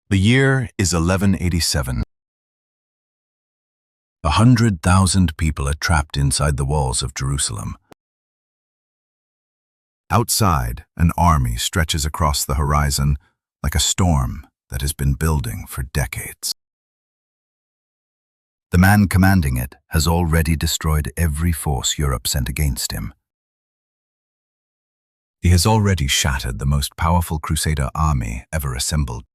The year is 1187. 100,000 people are trapped inside the walls of Jerusalem. Outside, an army stretches across the horizon like a storm that has been building for decades. The man commanding it has already destroyed every force Europe sent against him. He has already shattered the most powerful Crusader army ever assembled.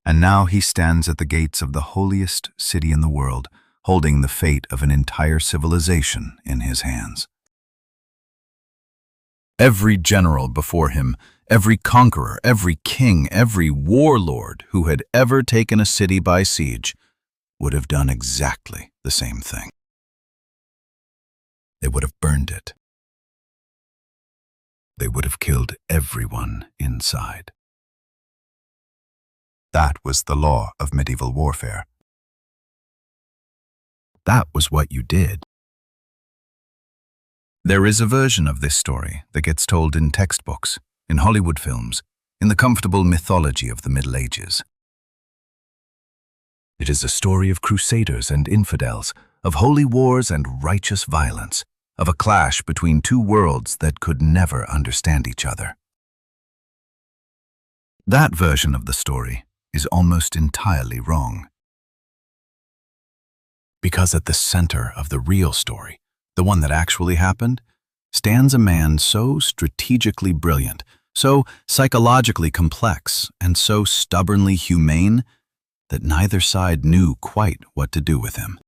And now he stands at the gates of the holiest city in the world, holding the fate of an entire civilization in his hands. Every general before him, every conqueror, every king, every warlord who had ever taken a city by siege would have done exactly the same thing. They would have burned it. They would have killed everyone inside. That was the law of medieval warfare. That was what you did. There is a version of this story that gets told in textbooks, in Hollywood films, in the comfortable mythology of the Middle Ages. It is a story of crusaders and infidels, of holy wars and righteous violence, of a clash between two worlds that could never understand each other. That version of the story is almost entirely wrong. Because at the center of the real story, the one that actually happened, stands a man so strategically brilliant, so psychologically complex, and so stubbornly humane that neither side knew quite what to do with him.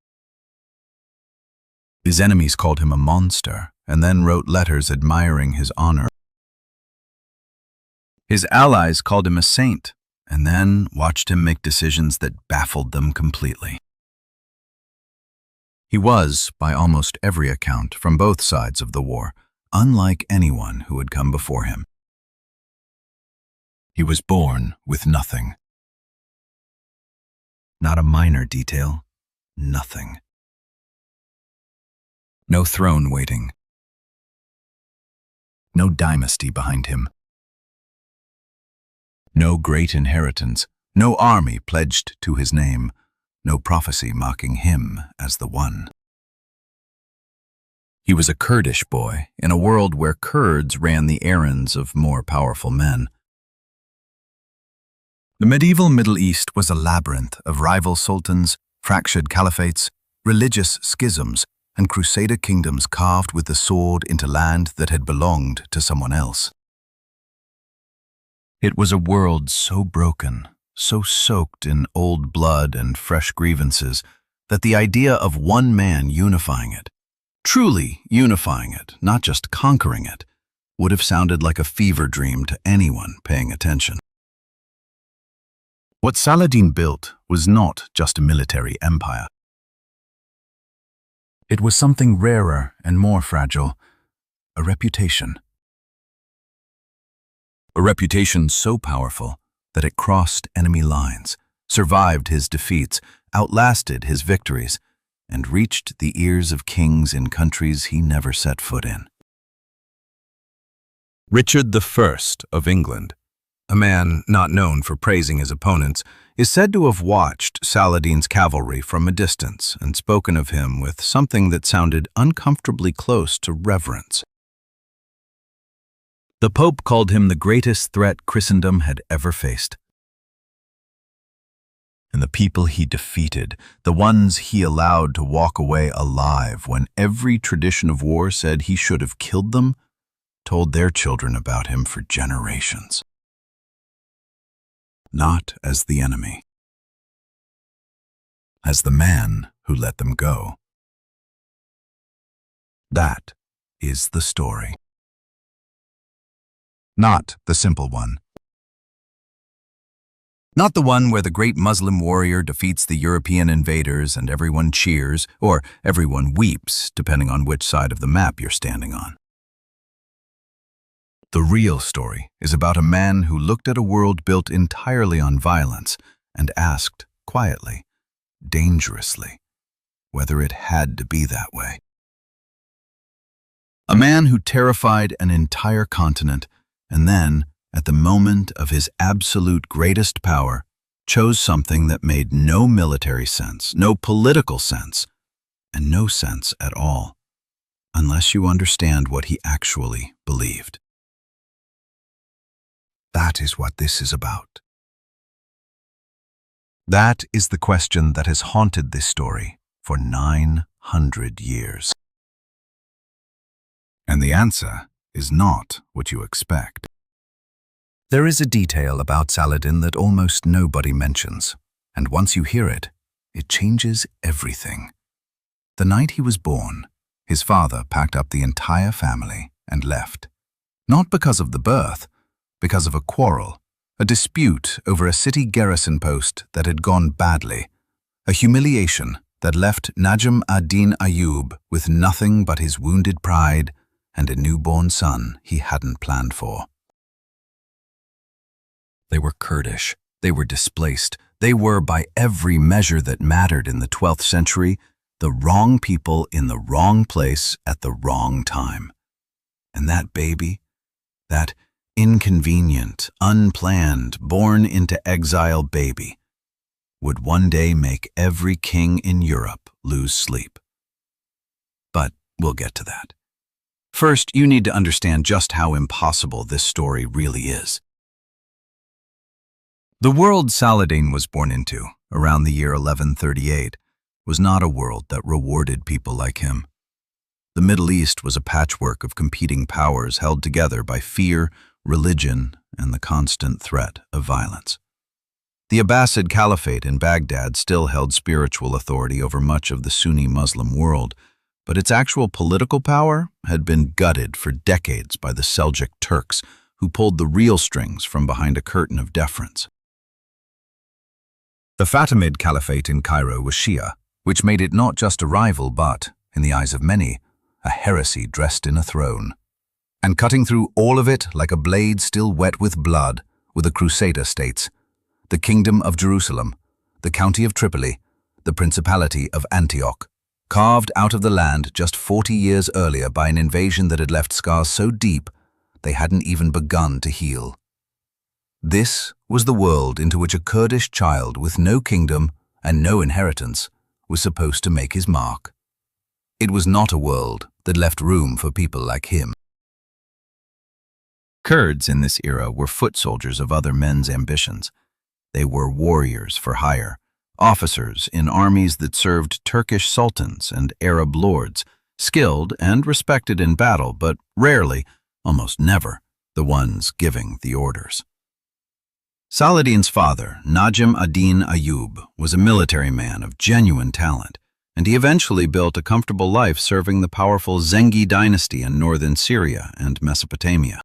His enemies called him a monster and then wrote letters admiring his honor. His allies called him a saint and then watched him make decisions that baffled them completely. He was, by almost every account from both sides of the war, unlike anyone who had come before him. He was born with nothing. Not a minor detail, nothing. No throne waiting. No dynasty behind him. No great inheritance, no army pledged to his name, no prophecy marking him as the one. He was a Kurdish boy in a world where Kurds ran the errands of more powerful men. The medieval Middle East was a labyrinth of rival sultans, fractured caliphates, religious schisms, and Crusader kingdoms carved with the sword into land that had belonged to someone else. It was a world so broken, so soaked in old blood and fresh grievances, that the idea of one man unifying it, truly unifying it, not just conquering it, would have sounded like a fever dream to anyone paying attention. What Saladin built was not just a military empire. It was something rarer and more fragile, a reputation. A reputation so powerful that it crossed enemy lines, survived his defeats, outlasted his victories, and reached the ears of kings in countries he never set foot in. Richard I of England, a man not known for praising his opponents, is said to have watched Saladin's cavalry from a distance and spoken of him with something that sounded uncomfortably close to reverence. The Pope called him the greatest threat Christendom had ever faced. And the people he defeated, the ones he allowed to walk away alive when every tradition of war said he should have killed them, told their children about him for generations. Not as the enemy, as the man who let them go. That is the story. Not the simple one. Not the one where the great Muslim warrior defeats the European invaders and everyone cheers, or everyone weeps, depending on which side of the map you're standing on. The real story is about a man who looked at a world built entirely on violence and asked quietly, dangerously, whether it had to be that way. A man who terrified an entire continent and then, at the moment of his absolute greatest power, chose something that made no military sense, no political sense, and no sense at all, unless you understand what he actually believed. That is what this is about. That is the question that has haunted this story for 900 years. And the answer is not what you expect. There is a detail about Saladin that almost nobody mentions, and once you hear it, it changes everything. The night he was born, his father packed up the entire family and left. Not because of the birth, because of a quarrel, a dispute over a city garrison post that had gone badly, a humiliation that left Najm ad-Din Ayyub with nothing but his wounded pride and a newborn son he hadn't planned for. They were Kurdish, they were displaced, they were, by every measure that mattered in the 12th century, the wrong people in the wrong place at the wrong time. And that baby, that inconvenient, unplanned, born into exile baby, would one day make every king in Europe lose sleep. But we'll get to that. First, you need to understand just how impossible this story really is. The world Saladin was born into, around the year 1138, was not a world that rewarded people like him. The Middle East was a patchwork of competing powers held together by fear, religion, and the constant threat of violence. The Abbasid Caliphate in Baghdad still held spiritual authority over much of the Sunni Muslim world, but its actual political power had been gutted for decades by the Seljuk Turks, who pulled the real strings from behind a curtain of deference. The Fatimid Caliphate in Cairo was Shia, which made it not just a rival but, in the eyes of many, a heresy dressed in a throne. And cutting through all of it like a blade still wet with blood were the Crusader states, the Kingdom of Jerusalem, the County of Tripoli, the Principality of Antioch, carved out of the land just 40 years earlier by an invasion that had left scars so deep they hadn't even begun to heal. This was the world into which a Kurdish child with no kingdom and no inheritance was supposed to make his mark. It was not a world that left room for people like him. Kurds in this era were foot soldiers of other men's ambitions. They were warriors for hire, officers in armies that served Turkish sultans and Arab lords, skilled and respected in battle, but rarely, almost never, the ones giving the orders. Saladin's father, Najm ad-Din Ayyub, was a military man of genuine talent, and he eventually built a comfortable life serving the powerful Zengi dynasty in northern Syria and Mesopotamia.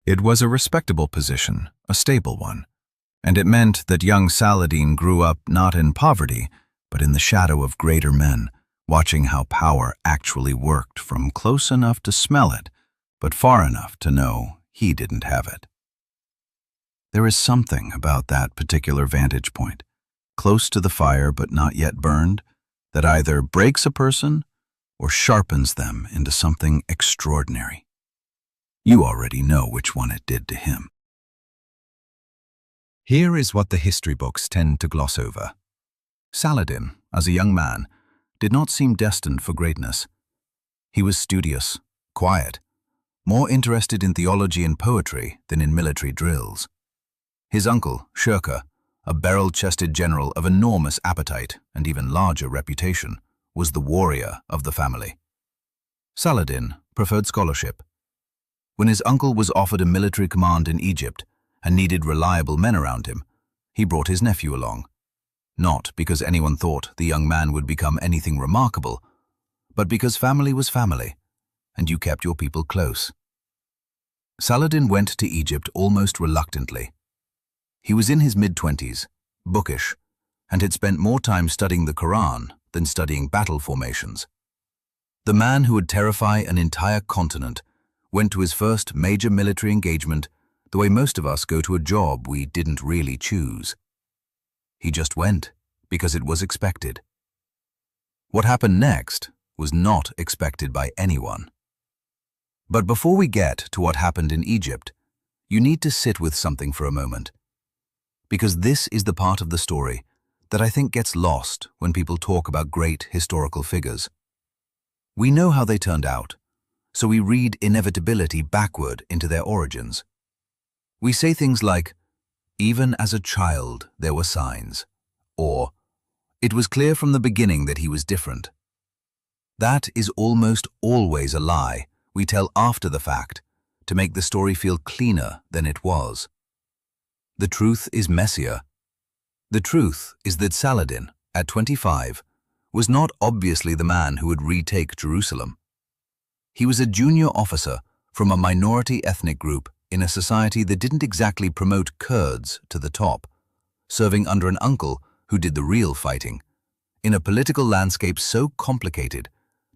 It was a respectable position, a stable one, and it meant that young Saladin grew up not in poverty, but in the shadow of greater men, watching how power actually worked from close enough to smell it, but far enough to know he didn't have it. There is something about that particular vantage point, close to the fire but not yet burned, that either breaks a person or sharpens them into something extraordinary. You already know which one it did to him. Here is what the history books tend to gloss over. Saladin, as a young man, did not seem destined for greatness. He was studious, quiet, more interested in theology and poetry than in military drills. His uncle, Shirkuh, a barrel-chested general of enormous appetite and even larger reputation, was the warrior of the family. Saladin preferred scholarship. When his uncle was offered a military command in Egypt and needed reliable men around him, he brought his nephew along. Not because anyone thought the young man would become anything remarkable, but because family was family, and you kept your people close. Saladin went to Egypt almost reluctantly. He was in his mid-20s, bookish, and had spent more time studying the Quran than studying battle formations. The man who would terrify an entire continent went to his first major military engagement the way most of us go to a job we didn't really choose. He just went because it was expected. What happened next was not expected by anyone. But before we get to what happened in Egypt, you need to sit with something for a moment. Because this is the part of the story that I think gets lost when people talk about great historical figures. We know how they turned out, so we read inevitability backward into their origins. We say things like, "Even as a child there were signs," or "It was clear from the beginning that he was different." That is almost always a lie we tell after the fact to make the story feel cleaner than it was. The truth is messier. The truth is that Saladin, at 25, was not obviously the man who would retake Jerusalem. He was a junior officer from a minority ethnic group in a society that didn't exactly promote Kurds to the top, serving under an uncle who did the real fighting, in a political landscape so complicated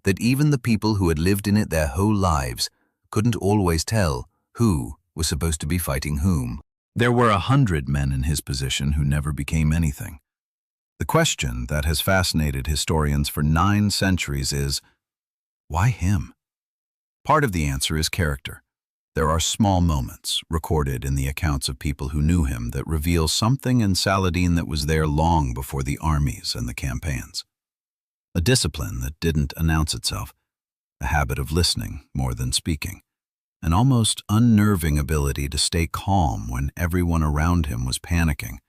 that even the people who had lived in it their whole lives couldn't always tell who was supposed to be fighting whom. There were 100 men in his position who never became anything. The question that has fascinated historians for 9 centuries is, why him? Part of the answer is character. There are small moments recorded in the accounts of people who knew him that reveal something in Saladin that was there long before the armies and the campaigns. A discipline that didn't announce itself, a habit of listening more than speaking, an almost unnerving ability to stay calm when everyone around him was panicking,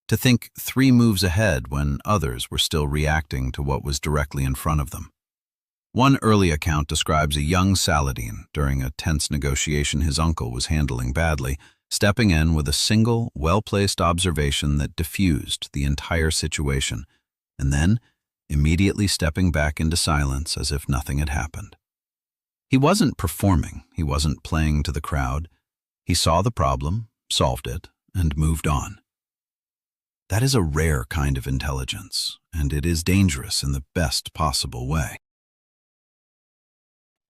to think 3 moves ahead when others were still reacting to what was directly in front of them. One early account describes a young Saladin during a tense negotiation his uncle was handling badly, stepping in with a single, well-placed observation that diffused the entire situation, and then immediately stepping back into silence as if nothing had happened. He wasn't performing, he wasn't playing to the crowd. He saw the problem, solved it, and moved on. That is a rare kind of intelligence, and it is dangerous in the best possible way.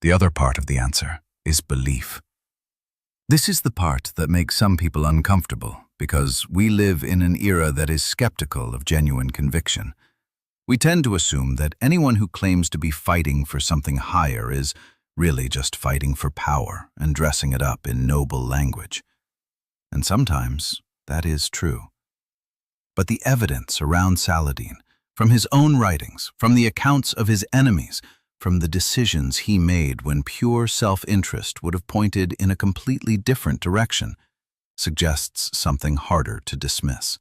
The other part of the answer is belief. This is the part that makes some people uncomfortable, because we live in an era that is skeptical of genuine conviction. We tend to assume that anyone who claims to be fighting for something higher is really just fighting for power and dressing it up in noble language. And sometimes that is true. But the evidence around Saladin, from his own writings, from the accounts of his enemies, from the decisions he made when pure self-interest would have pointed in a completely different direction, suggests something harder to dismiss.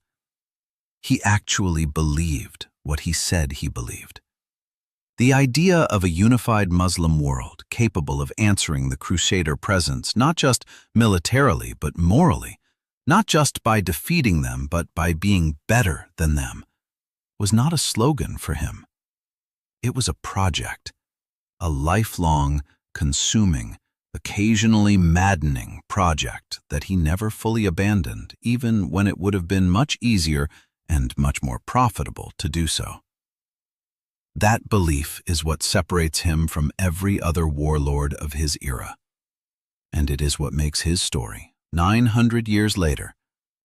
He actually believed what he said he believed. The idea of a unified Muslim world capable of answering the Crusader presence not just militarily but morally, not just by defeating them but by being better than them, was not a slogan for him. It was a project, a lifelong, consuming, occasionally maddening project that he never fully abandoned, even when it would have been much easier and much more profitable to do so. That belief is what separates him from every other warlord of his era. And it is what makes his story, 900 years later,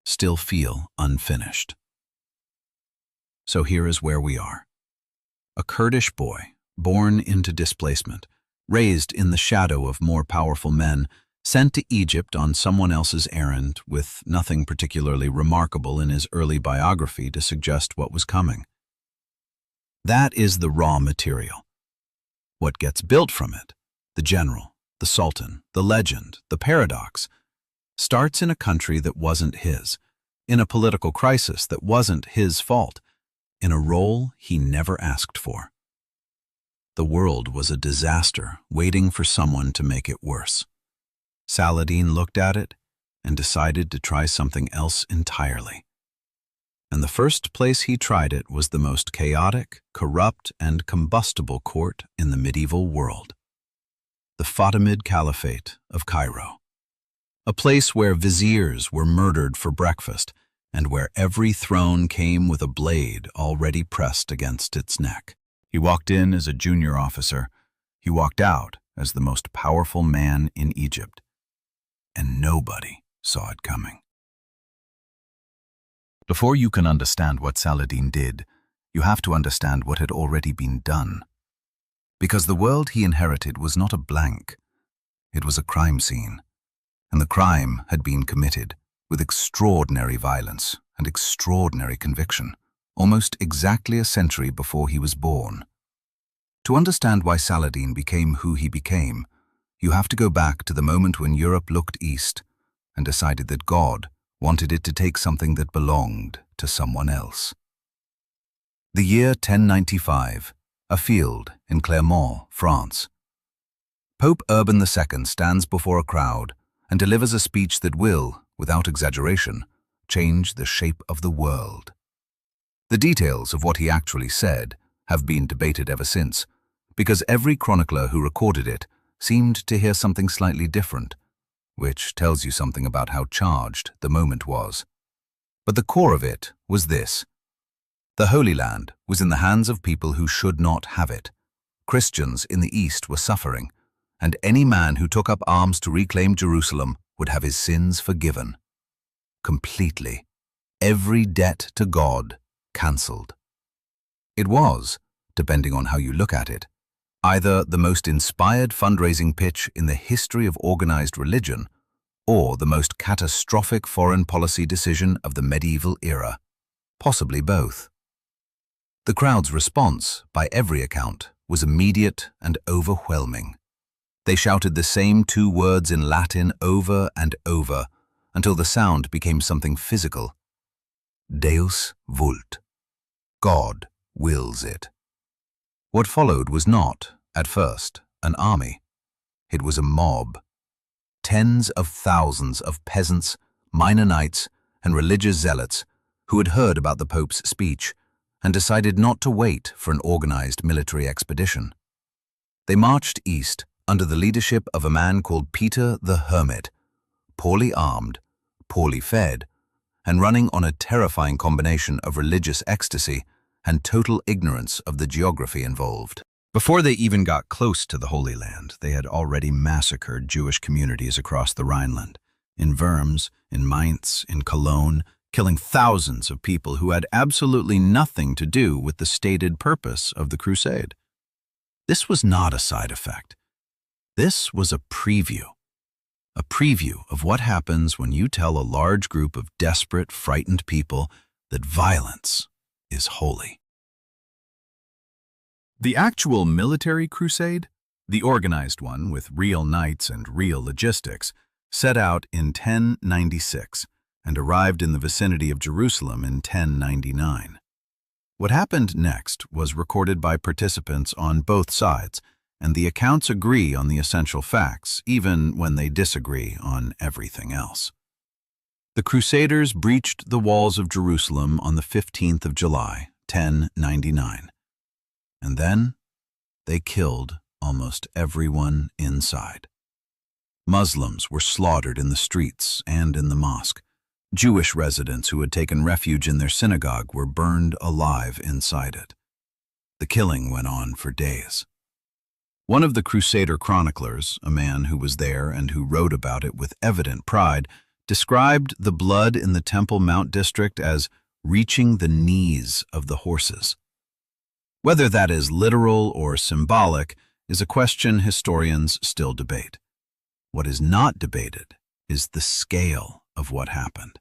still feel unfinished. So here is where we are. A Kurdish boy, born into displacement, raised in the shadow of more powerful men, sent to Egypt on someone else's errand with nothing particularly remarkable in his early biography to suggest what was coming. That is the raw material. What gets built from it, the general, the sultan, the legend, the paradox, starts in a country that wasn't his, in a political crisis that wasn't his fault, in a role he never asked for. The world was a disaster waiting for someone to make it worse. Saladin looked at it and decided to try something else entirely. And the first place he tried it was the most chaotic, corrupt, and combustible court in the medieval world. The Fatimid Caliphate of Cairo. A place where viziers were murdered for breakfast and where every throne came with a blade already pressed against its neck. He walked in as a junior officer. He walked out as the most powerful man in Egypt. And nobody saw it coming. Before you can understand what Saladin did, you have to understand what had already been done. Because the world he inherited was not a blank. It was a crime scene, and the crime had been committed with extraordinary violence and extraordinary conviction, almost exactly a century before he was born. To understand why Saladin became who he became, you have to go back to the moment when Europe looked east and decided that God wanted it to take something that belonged to someone else. The year 1095, a field in Clermont, France. Pope Urban II stands before a crowd and delivers a speech that will, without exaggeration, change the shape of the world. The details of what he actually said have been debated ever since, because every chronicler who recorded it seemed to hear something slightly different, which tells you something about how charged the moment was. But the core of it was this. The Holy Land was in the hands of people who should not have it. Christians in the East were suffering, and any man who took up arms to reclaim Jerusalem would have his sins forgiven. Completely. Every debt to God cancelled. It was, depending on how you look at it, either the most inspired fundraising pitch in the history of organized religion or the most catastrophic foreign policy decision of the medieval era, possibly both. The crowd's response, by every account, was immediate and overwhelming. They shouted the same two words in Latin over and over until the sound became something physical. Deus vult. God wills it. What followed was not, at first, an army. It was a mob. Tens of thousands of peasants, minor knights, and religious zealots who had heard about the Pope's speech and decided not to wait for an organized military expedition. They marched east under the leadership of a man called Peter the Hermit, poorly armed, poorly fed, and running on a terrifying combination of religious ecstasy and total ignorance of the geography involved. Before they even got close to the Holy Land, they had already massacred Jewish communities across the Rhineland, in Worms, in Mainz, in Cologne, killing thousands of people who had absolutely nothing to do with the stated purpose of the crusade. This was not a side effect. This was a preview of what happens when you tell a large group of desperate, frightened people that violence is holy. The actual military crusade, the organized one with real knights and real logistics, set out in 1096 and arrived in the vicinity of Jerusalem in 1099. What happened next was recorded by participants on both sides, and the accounts agree on the essential facts, even when they disagree on everything else. The Crusaders breached the walls of Jerusalem on the 15th of July, 1099. And then they killed almost everyone inside. Muslims were slaughtered in the streets and in the mosque. Jewish residents who had taken refuge in their synagogue were burned alive inside it. The killing went on for days. One of the Crusader chroniclers, a man who was there and who wrote about it with evident pride, described the blood in the Temple Mount district as reaching the knees of the horses. Whether that is literal or symbolic is a question historians still debate. What is not debated is the scale of what happened.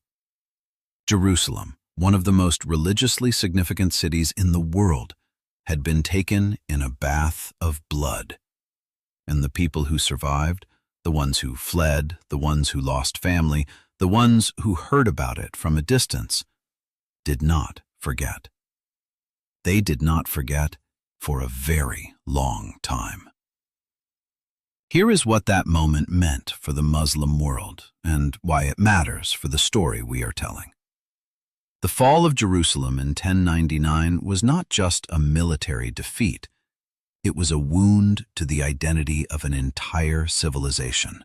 Jerusalem, one of the most religiously significant cities in the world, had been taken in a bath of blood. And the people who survived, the ones who fled, the ones who lost family, the ones who heard about it from a distance, did not forget. They did not forget for a very long time. Here is what that moment meant for the Muslim world and why it matters for the story we are telling. The fall of Jerusalem in 1099 was not just a military defeat. It was a wound to the identity of an entire civilization.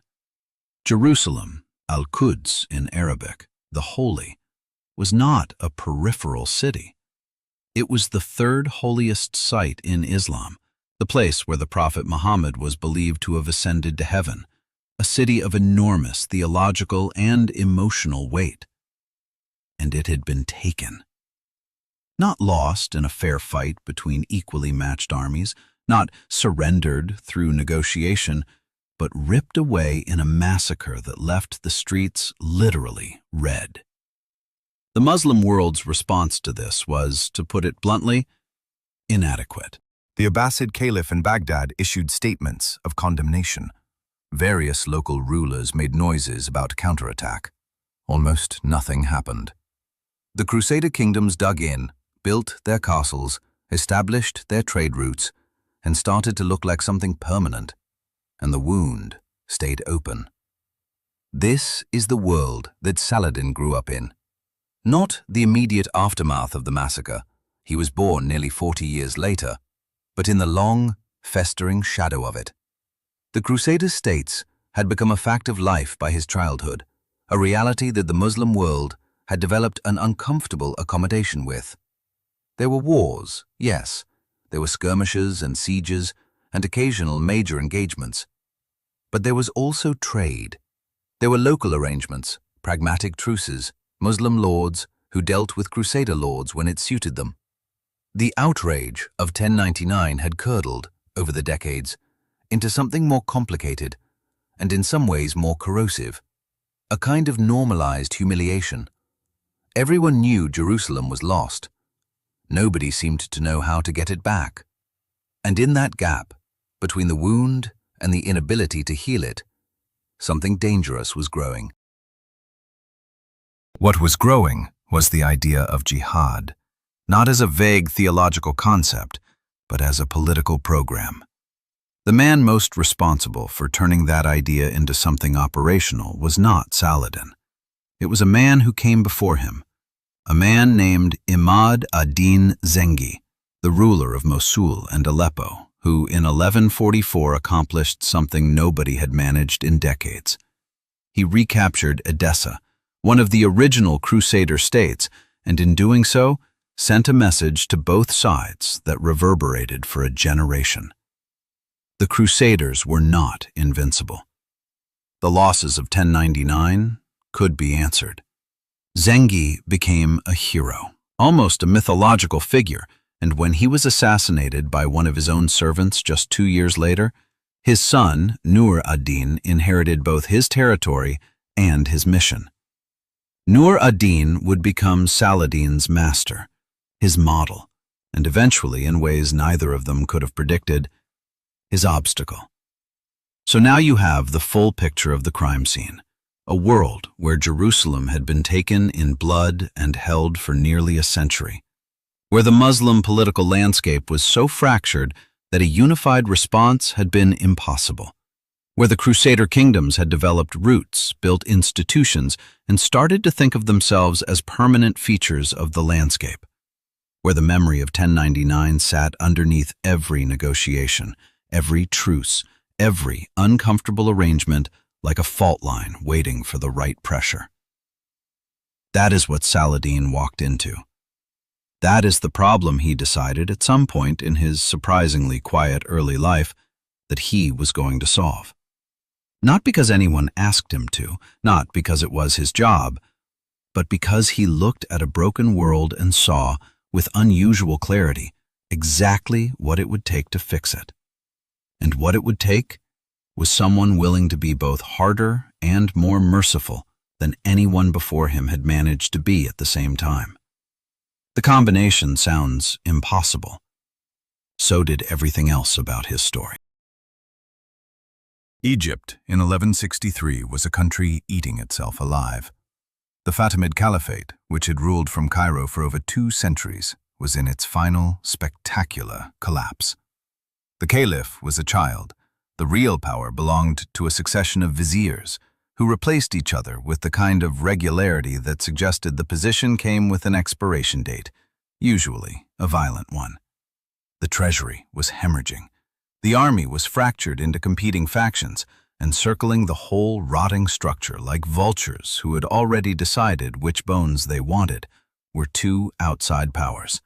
Jerusalem, Al-Quds in Arabic, the Holy, was not a peripheral city. It was the third holiest site in Islam, the place where the Prophet Muhammad was believed to have ascended to heaven, a city of enormous theological and emotional weight. And it had been taken. Not lost in a fair fight between equally matched armies, not surrendered through negotiation, but ripped away in a massacre that left the streets literally red. The Muslim world's response to this was, to put it bluntly, inadequate. The Abbasid Caliph in Baghdad issued statements of condemnation. Various local rulers made noises about counterattack. Almost nothing happened. The Crusader kingdoms dug in, built their castles, established their trade routes, and started to look like something permanent. And the wound stayed open. This is the world that Saladin grew up in. Not the immediate aftermath of the massacre. He was born nearly 40 years later, but in the long, festering shadow of it. The Crusader states had become a fact of life by his childhood, a reality that the Muslim world had developed an uncomfortable accommodation with. There were wars, yes. There were skirmishes and sieges and occasional major engagements. But there was also trade. There were local arrangements, pragmatic truces, Muslim lords who dealt with Crusader lords when it suited them. The outrage of 1099 had curdled, over the decades, into something more complicated and in some ways more corrosive, a kind of normalized humiliation. Everyone knew Jerusalem was lost. Nobody seemed to know how to get it back. And in that gap, between the wound and the inability to heal it, something dangerous was growing. What was growing was the idea of jihad, not as a vague theological concept, but as a political program. The man most responsible for turning that idea into something operational was not Saladin. It was a man who came before him, a man named Imad ad-Din Zengi, the ruler of Mosul and Aleppo, who in 1144 accomplished something nobody had managed in decades. He recaptured Edessa, one of the original Crusader states, and in doing so, sent a message to both sides that reverberated for a generation. The Crusaders were not invincible. The losses of 1099 could be answered. Zengi became a hero, almost a mythological figure, and when he was assassinated by one of his own servants just 2 years later, his son, Nur ad-Din, inherited both his territory and his mission. Nur ad-Din would become Saladin's master, his model, and eventually, in ways neither of them could have predicted, his obstacle. So now you have the full picture of the crime scene, a world where Jerusalem had been taken in blood and held for nearly a century, where the Muslim political landscape was so fractured that a unified response had been impossible, where the Crusader kingdoms had developed roots, built institutions, and started to think of themselves as permanent features of the landscape, where the memory of 1099 sat underneath every negotiation, every truce, every uncomfortable arrangement like a fault line waiting for the right pressure. That is what Saladin walked into. That is the problem he decided at some point in his surprisingly quiet early life that he was going to solve. Not because anyone asked him to, not because it was his job, but because he looked at a broken world and saw, with unusual clarity, exactly what it would take to fix it. And what it would take was someone willing to be both harder and more merciful than anyone before him had managed to be at the same time. The combination sounds impossible. So did everything else about his story. Egypt in 1163 was a country eating itself alive. The Fatimid Caliphate, which had ruled from Cairo for over 2 centuries, was in its final, spectacular collapse. The caliph was a child. The real power belonged to a succession of viziers, who replaced each other with the kind of regularity that suggested the position came with an expiration date, usually a violent one. The treasury was hemorrhaging. The army was fractured into competing factions, encircling the whole rotting structure like vultures who had already decided which bones they wanted, were 2 outside powers: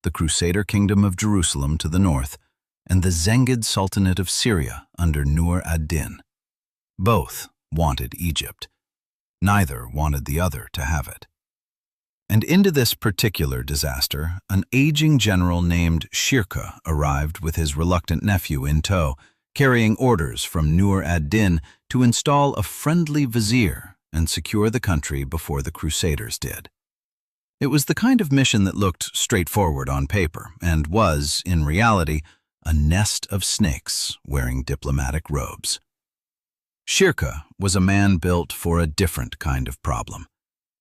the Crusader Kingdom of Jerusalem to the north and the Zengid Sultanate of Syria under Nur ad-Din. Both wanted Egypt. Neither wanted the other to have it. And into this particular disaster, an aging general named Shirkuh arrived with his reluctant nephew in tow, carrying orders from Nur ad-Din to install a friendly vizier and secure the country before the Crusaders did. It was the kind of mission that looked straightforward on paper and was, in reality, a nest of snakes wearing diplomatic robes. Shirkuh was a man built for a different kind of problem.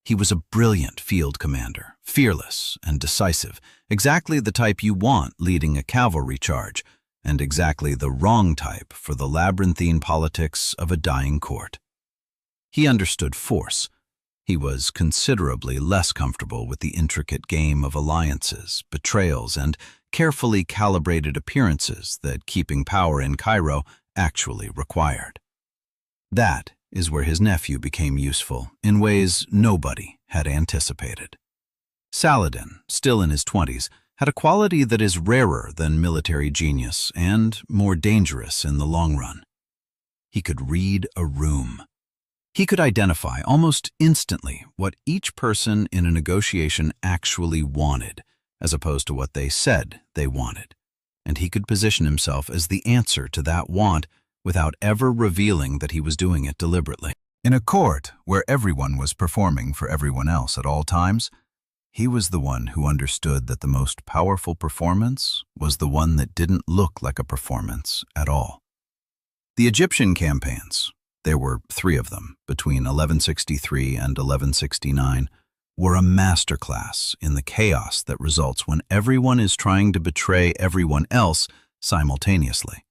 He was a brilliant field commander, fearless and decisive, exactly the type you want leading a cavalry charge, and exactly the wrong type for the labyrinthine politics of a dying court. He understood force. He was considerably less comfortable with the intricate game of alliances, betrayals, and carefully calibrated appearances that keeping power in Cairo actually required. That is where his nephew became useful in ways nobody had anticipated. Saladin, still in his 20s, had a quality that is rarer than military genius and more dangerous in the long run. He could read a room. He could identify almost instantly what each person in a negotiation actually wanted, as opposed to what they said they wanted, and he could position himself as the answer to that want without ever revealing that he was doing it deliberately. In a court where everyone was performing for everyone else at all times, he was the one who understood that the most powerful performance was the one that didn't look like a performance at all. The Egyptian campaigns, there were 3 of them between 1163 and 1169, were a masterclass in the chaos that results when everyone is trying to betray everyone else simultaneously.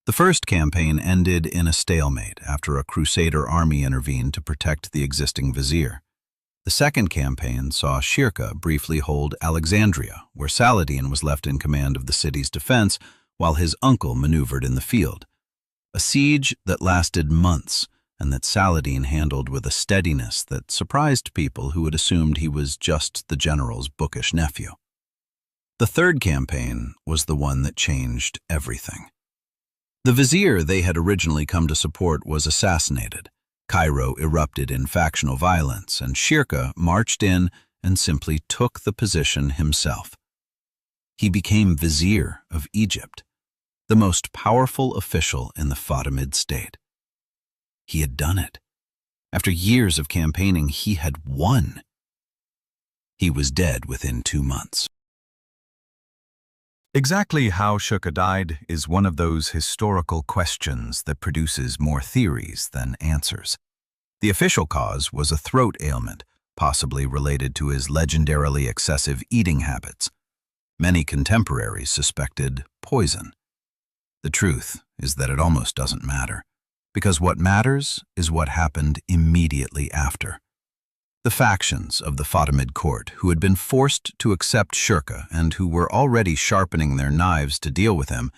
The first campaign ended in a stalemate after a Crusader army intervened to protect the existing vizier. The second campaign saw Shirkuh briefly hold Alexandria, where Saladin was left in command of the city's defense while his uncle maneuvered in the field. A siege that lasted months and that Saladin handled with a steadiness that surprised people who had assumed he was just the general's bookish nephew. The third campaign was the one that changed everything. The vizier they had originally come to support was assassinated. Cairo erupted in factional violence, and Shirkuh marched in and simply took the position himself. He became vizier of Egypt, the most powerful official in the Fatimid state. He had done it. After years of campaigning, he had won. He was dead within 2 months. Exactly how Shirkuh died is one of those historical questions that produces more theories than answers. The official cause was a throat ailment, possibly related to his legendarily excessive eating habits. Many contemporaries suspected poison. The truth is that it almost doesn't matter, because what matters is what happened immediately after. The factions of the Fatimid court, who had been forced to accept Shirkuh and who were already sharpening their knives to deal with him,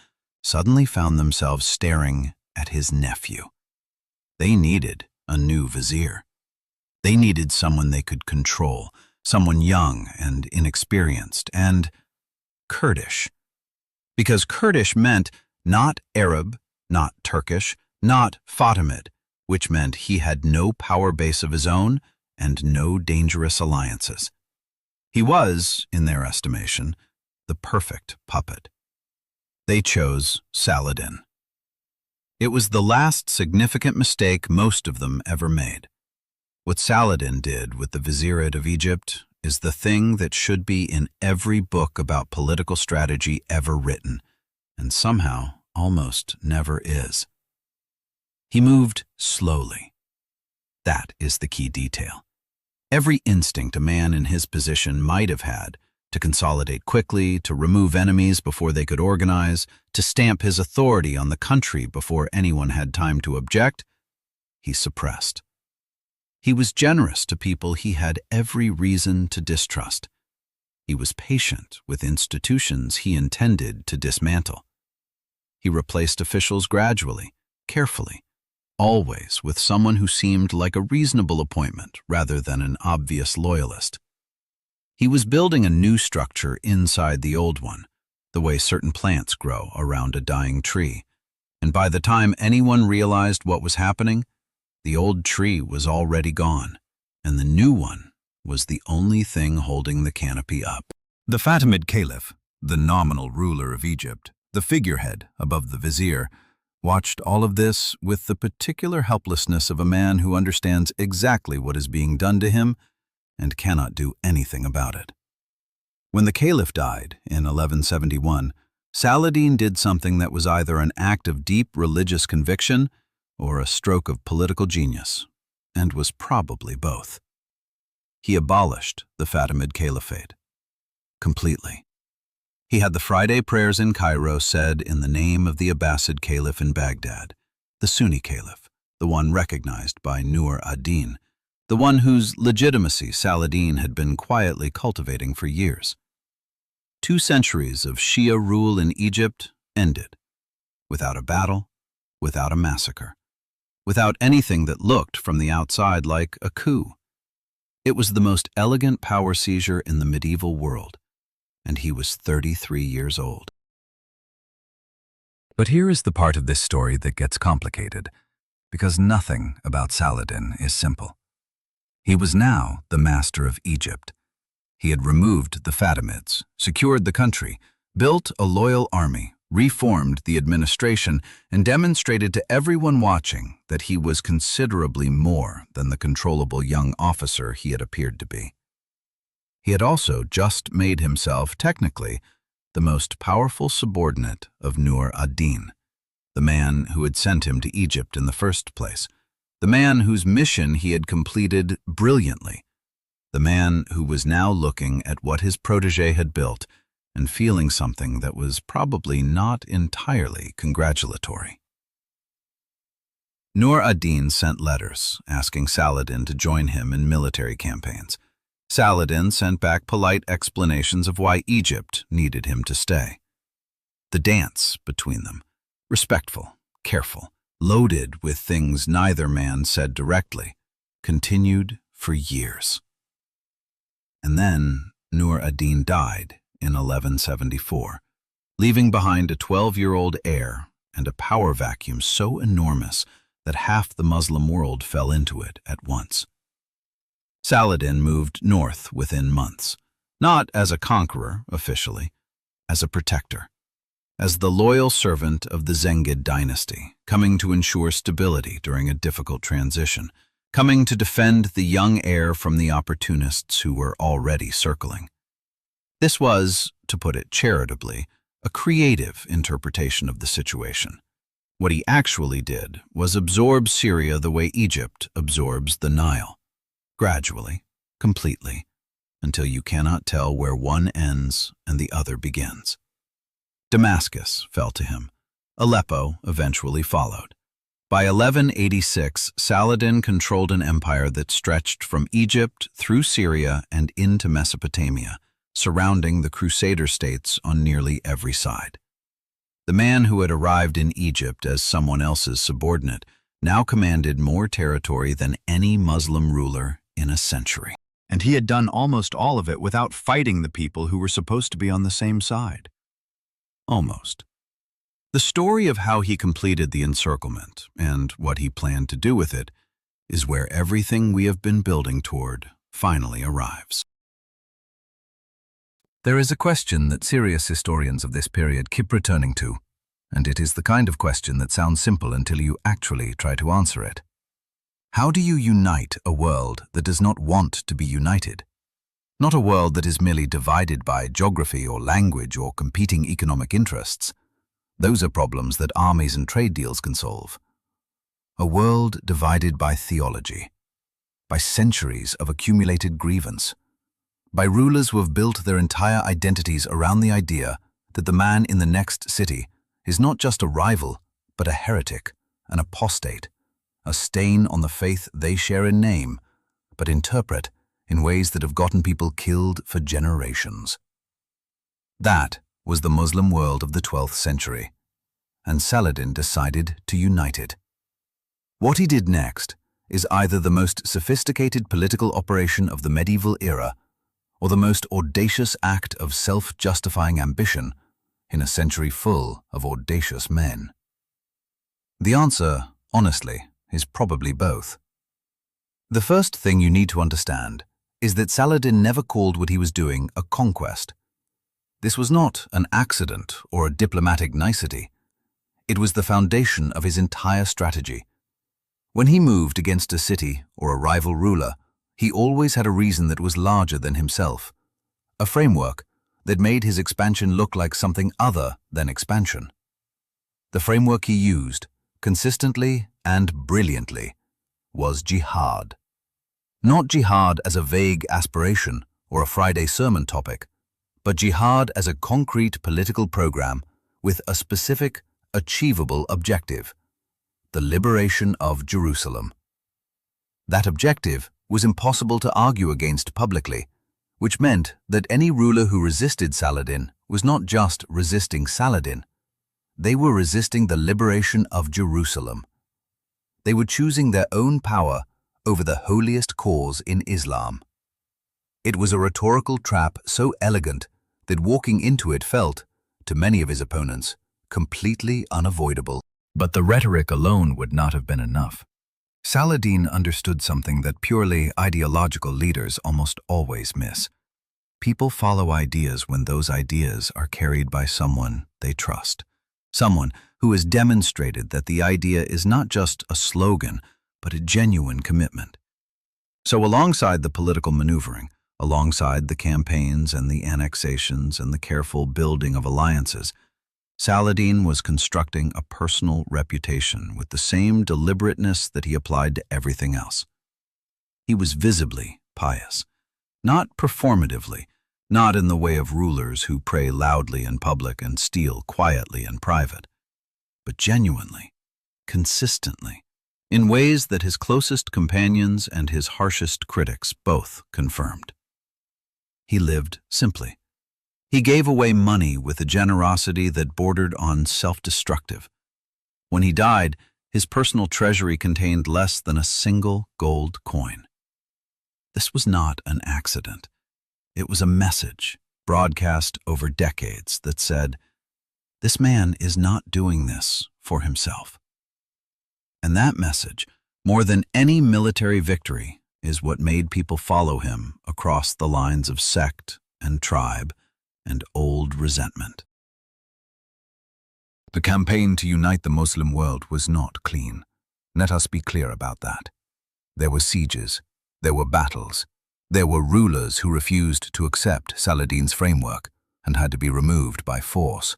suddenly found themselves staring at his nephew. They needed a new vizier. They needed someone they could control, someone young and inexperienced, and Kurdish. Because Kurdish meant not Arab, not Turkish, not Fatimid, which meant he had no power base of his own and no dangerous alliances. He was, in their estimation, the perfect puppet. They chose Saladin. It was the last significant mistake most of them ever made. What Saladin did with the Vizierate of Egypt is the thing that should be in every book about political strategy ever written, and somehow almost never is. He moved slowly. That is the key detail. Every instinct a man in his position might have had, to consolidate quickly, to remove enemies before they could organize, to stamp his authority on the country before anyone had time to object, he suppressed. He was generous to people he had every reason to distrust. He was patient with institutions he intended to dismantle. He replaced officials gradually, carefully, always with someone who seemed like a reasonable appointment rather than an obvious loyalist. He was building a new structure inside the old one, the way certain plants grow around a dying tree. And by the time anyone realized what was happening, the old tree was already gone, and the new one was the only thing holding the canopy up. The Fatimid Caliph, the nominal ruler of Egypt, the figurehead above the vizier, watched all of this with the particular helplessness of a man who understands exactly what is being done to him and cannot do anything about it. When the caliph died in 1171, Saladin did something that was either an act of deep religious conviction or a stroke of political genius, and was probably both. He abolished the Fatimid Caliphate completely. He had the Friday prayers in Cairo said in the name of the Abbasid Caliph in Baghdad, the Sunni Caliph, the one recognized by Nur ad-Din, the one whose legitimacy Saladin had been quietly cultivating for years. 2 centuries of Shia rule in Egypt ended, without a battle, without a massacre, without anything that looked from the outside like a coup. It was the most elegant power seizure in the medieval world, and he was 33 years old. But here is the part of this story that gets complicated, because nothing about Saladin is simple. He was now the master of Egypt. He had removed the Fatimids, secured the country, built a loyal army, reformed the administration, and demonstrated to everyone watching that he was considerably more than the controllable young officer he had appeared to be. He had also just made himself, technically, the most powerful subordinate of Nur ad-Din, the man who had sent him to Egypt in the first place, the man whose mission he had completed brilliantly, the man who was now looking at what his protégé had built and feeling something that was probably not entirely congratulatory. Nur ad-Din sent letters asking Saladin to join him in military campaigns. Saladin sent back polite explanations of why Egypt needed him to stay. The dance between them, respectful, careful, loaded with things neither man said directly, continued for years. And then Nur ad-Din died in 1174, leaving behind a 12-year-old heir and a power vacuum so enormous that half the Muslim world fell into it at once. Saladin moved north within months, not as a conqueror officially, as a protector, as the loyal servant of the Zengid dynasty, coming to ensure stability during a difficult transition, coming to defend the young heir from the opportunists who were already circling. This was, to put it charitably, a creative interpretation of the situation. What he actually did was absorb Syria the way Egypt absorbs the Nile, gradually, completely, until you cannot tell where one ends and the other begins. Damascus fell to him. Aleppo eventually followed. By 1186, Saladin controlled an empire that stretched from Egypt through Syria and into Mesopotamia, surrounding the Crusader states on nearly every side. The man who had arrived in Egypt as someone else's subordinate now commanded more territory than any Muslim ruler in a century. And he had done almost all of it without fighting the people who were supposed to be on the same side. Almost. The story of how he completed the encirclement and what he planned to do with it is where everything we have been building toward finally arrives. There is a question that serious historians of this period keep returning to, and it is the kind of question that sounds simple until you actually try to answer it. How do you unite a world that does not want to be united? Not a world that is merely divided by geography or language or competing economic interests. Those are problems that armies and trade deals can solve. A world divided by theology, by centuries of accumulated grievance, by rulers who have built their entire identities around the idea that the man in the next city is not just a rival, but a heretic, an apostate, a stain on the faith they share in name, but interpret in ways that have gotten people killed for generations. That was the Muslim world of the 12th century, and Saladin decided to unite it. What he did next is either the most sophisticated political operation of the medieval era or the most audacious act of self-justifying ambition in a century full of audacious men. The answer, honestly, is probably both. The first thing you need to understand is that Saladin never called what he was doing a conquest. This was not an accident or a diplomatic nicety. It was the foundation of his entire strategy. When he moved against a city or a rival ruler, he always had a reason that was larger than himself, a framework that made his expansion look like something other than expansion. The framework he used, consistently and brilliantly, was jihad. Not jihad as a vague aspiration or a Friday sermon topic, but jihad as a concrete political program with a specific, achievable objective: the liberation of Jerusalem. That objective was impossible to argue against publicly, which meant that any ruler who resisted Saladin was not just resisting Saladin. They were resisting the liberation of Jerusalem. They were choosing their own power over the holiest cause in Islam. It was a rhetorical trap so elegant that walking into it felt, to many of his opponents, completely unavoidable. But the rhetoric alone would not have been enough. Saladin understood something that purely ideological leaders almost always miss. People follow ideas when those ideas are carried by someone they trust. Someone who has demonstrated that the idea is not just a slogan, but a genuine commitment. So alongside the political maneuvering, alongside the campaigns and the annexations and the careful building of alliances, Saladin was constructing a personal reputation with the same deliberateness that he applied to everything else. He was visibly pious, not performatively, not in the way of rulers who pray loudly in public and steal quietly in private, but genuinely, consistently, in ways that his closest companions and his harshest critics both confirmed. He lived simply. He gave away money with a generosity that bordered on self-destructive. When he died, his personal treasury contained less than a single gold coin. This was not an accident. It was a message, broadcast over decades, that said, "This man is not doing this for himself." And that message, more than any military victory, is what made people follow him across the lines of sect and tribe and old resentment. The campaign to unite the Muslim world was not clean. Let us be clear about that. There were sieges, there were battles, there were rulers who refused to accept Saladin's framework and had to be removed by force,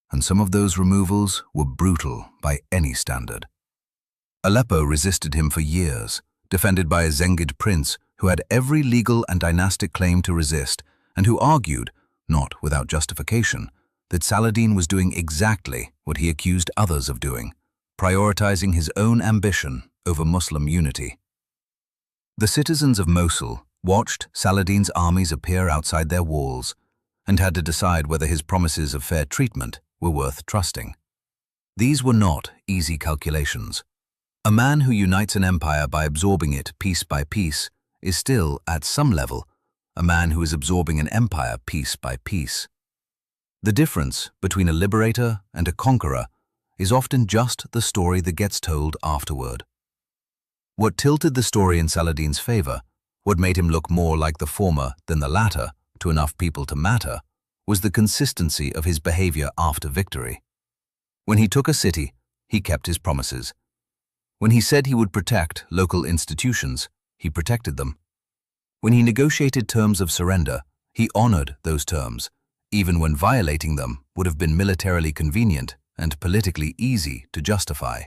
and some of those removals were brutal by any standard. Aleppo resisted him for years, defended by a Zengid prince who had every legal and dynastic claim to resist, and who argued, not without justification, that Saladin was doing exactly what he accused others of doing, prioritizing his own ambition over Muslim unity. The citizens of Mosul watched Saladin's armies appear outside their walls and had to decide whether his promises of fair treatment were worth trusting. These were not easy calculations. A man who unites an empire by absorbing it piece by piece is still, at some level, a man who is absorbing an empire piece by piece. The difference between a liberator and a conqueror is often just the story that gets told afterward. What tilted the story in Saladin's favor, what made him look more like the former than the latter to enough people to matter, was the consistency of his behavior after victory. When he took a city, he kept his promises. When he said he would protect local institutions, he protected them. When he negotiated terms of surrender, he honored those terms, even when violating them would have been militarily convenient and politically easy to justify.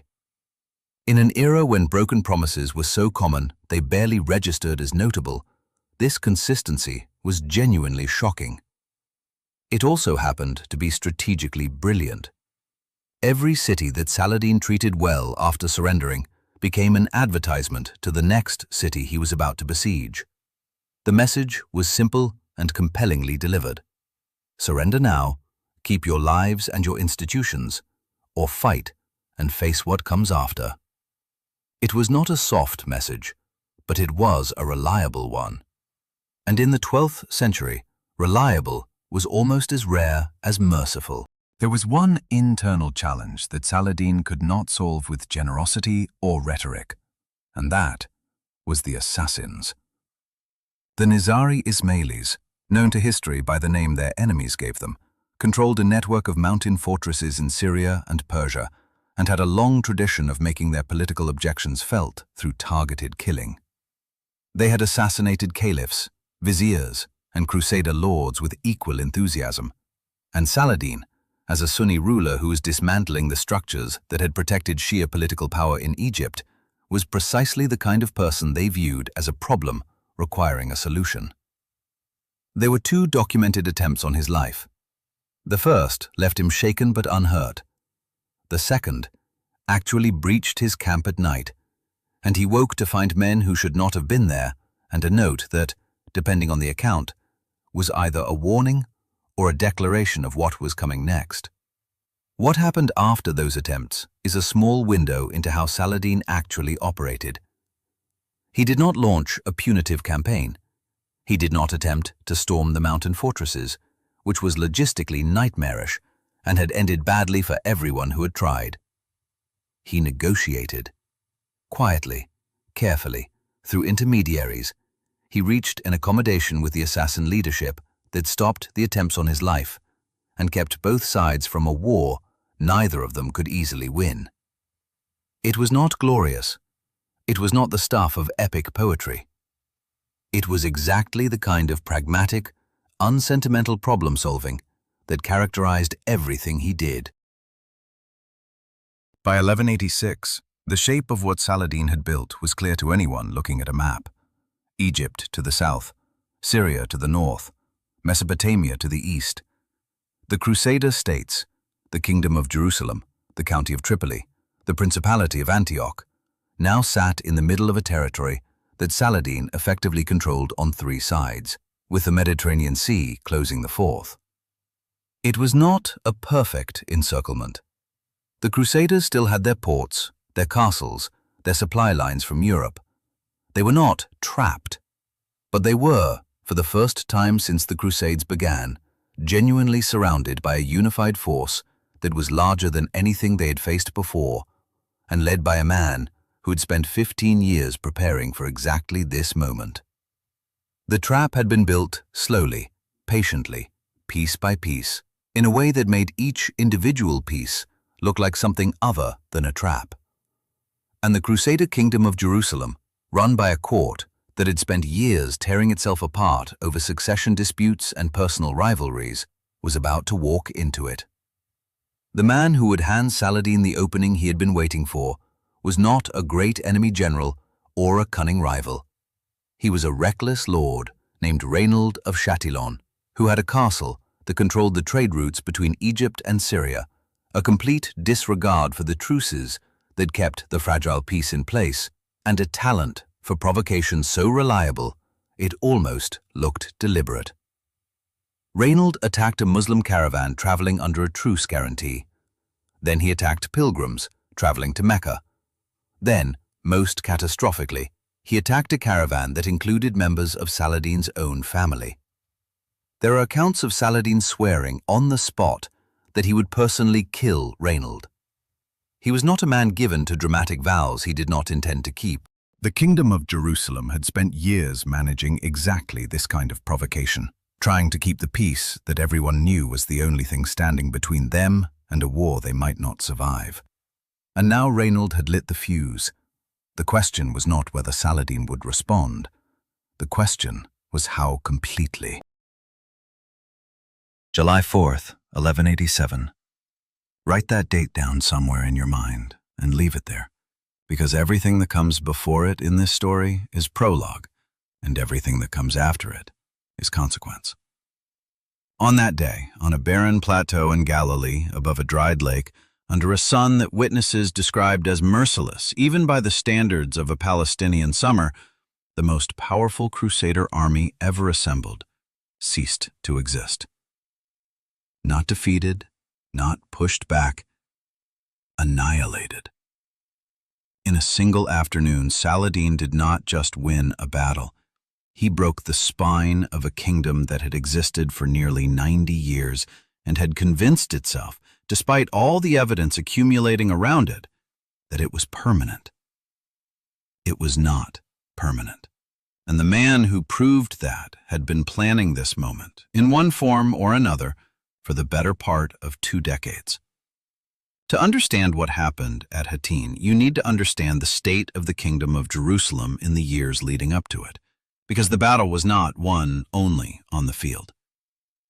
In an era when broken promises were so common they barely registered as notable, this consistency was genuinely shocking. It also happened to be strategically brilliant. Every city that Saladin treated well after surrendering became an advertisement to the next city he was about to besiege. The message was simple and compellingly delivered. Surrender now, keep your lives and your institutions, or fight and face what comes after. It was not a soft message, but it was a reliable one. And in the 12th century, reliable was almost as rare as merciful. There was one internal challenge that Saladin could not solve with generosity or rhetoric, and that was the assassins. The Nizari Ismailis, known to history by the name their enemies gave them, controlled a network of mountain fortresses in Syria and Persia and had a long tradition of making their political objections felt through targeted killing. They had assassinated caliphs, viziers, and crusader lords with equal enthusiasm, and Saladin, as a Sunni ruler who was dismantling the structures that had protected Shia political power in Egypt, was precisely the kind of person they viewed as a problem requiring a solution. There were two documented attempts on his life. The first left him shaken but unhurt. The second actually breached his camp at night, and he woke to find men who should not have been there, and a note that, depending on the account, was either a warning or a declaration of what was coming next. What happened after those attempts is a small window into how Saladin actually operated. He did not launch a punitive campaign. He did not attempt to storm the mountain fortresses, which was logistically nightmarish and had ended badly for everyone who had tried. He negotiated. Quietly, carefully, through intermediaries, he reached an accommodation with the assassin leadership that stopped the attempts on his life and kept both sides from a war neither of them could easily win. It was not glorious. It was not the stuff of epic poetry. It was exactly the kind of pragmatic, unsentimental problem-solving that characterized everything he did. By 1186, the shape of what Saladin had built was clear to anyone looking at a map. Egypt to the south, Syria to the north, Mesopotamia to the east. The Crusader states, the Kingdom of Jerusalem, the County of Tripoli, the Principality of Antioch, now sat in the middle of a territory that Saladin effectively controlled on three sides, with the Mediterranean Sea closing the fourth. It was not a perfect encirclement. The Crusaders still had their ports, their castles, their supply lines from Europe. They were not trapped, but they were, for the first time since the Crusades began, genuinely surrounded by a unified force that was larger than anything they had faced before, and led by a man who had spent 15 years preparing for exactly this moment. The trap had been built slowly, patiently, piece by piece, in a way that made each individual piece look like something other than a trap. And the Crusader Kingdom of Jerusalem, run by a court that had spent years tearing itself apart over succession disputes and personal rivalries, was about to walk into it. The man who would hand Saladin the opening he had been waiting for was not a great enemy general or a cunning rival. He was a reckless lord named Raynald of Chatillon, who had a castle that controlled the trade routes between Egypt and Syria, a complete disregard for the truces that kept the fragile peace in place, and a talent for provocation so reliable it almost looked deliberate. Raynald attacked a Muslim caravan traveling under a truce guarantee. Then he attacked pilgrims traveling to Mecca. Then, most catastrophically, he attacked a caravan that included members of Saladin's own family. There are accounts of Saladin swearing on the spot that he would personally kill Raynald. He was not a man given to dramatic vows he did not intend to keep. The Kingdom of Jerusalem had spent years managing exactly this kind of provocation, trying to keep the peace that everyone knew was the only thing standing between them and a war they might not survive. And now Raynald had lit the fuse. The question was not whether Saladin would respond. The question was how completely. July 4th, 1187. Write that date down somewhere in your mind and leave it there, because everything that comes before it in this story is prologue, and everything that comes after it is consequence. On that day, on a barren plateau in Galilee above a dried lake, under a sun that witnesses described as merciless, even by the standards of a Palestinian summer, the most powerful Crusader army ever assembled ceased to exist. Not defeated, not pushed back, annihilated. In a single afternoon, Saladin did not just win a battle. He broke the spine of a kingdom that had existed for nearly 90 years and had convinced itself, despite all the evidence accumulating around it, that it was permanent. It was not permanent. And the man who proved that had been planning this moment, in one form or another, for the better part of 2 decades. To understand what happened at Hattin, you need to understand the state of the Kingdom of Jerusalem in the years leading up to it, because the battle was not won only on the field.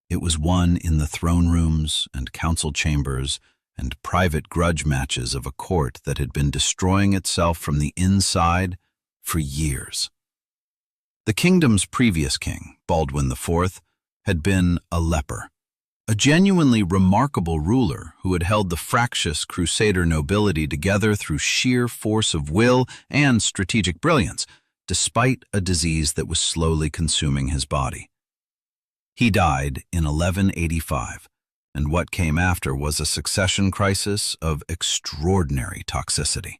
It was won in the throne rooms and council chambers and private grudge matches of a court that had been destroying itself from the inside for years. The kingdom's previous king, Baldwin IV, had been a leper, a genuinely remarkable ruler who had held the fractious Crusader nobility together through sheer force of will and strategic brilliance, despite a disease that was slowly consuming his body. He died in 1185, and what came after was a succession crisis of extraordinary toxicity.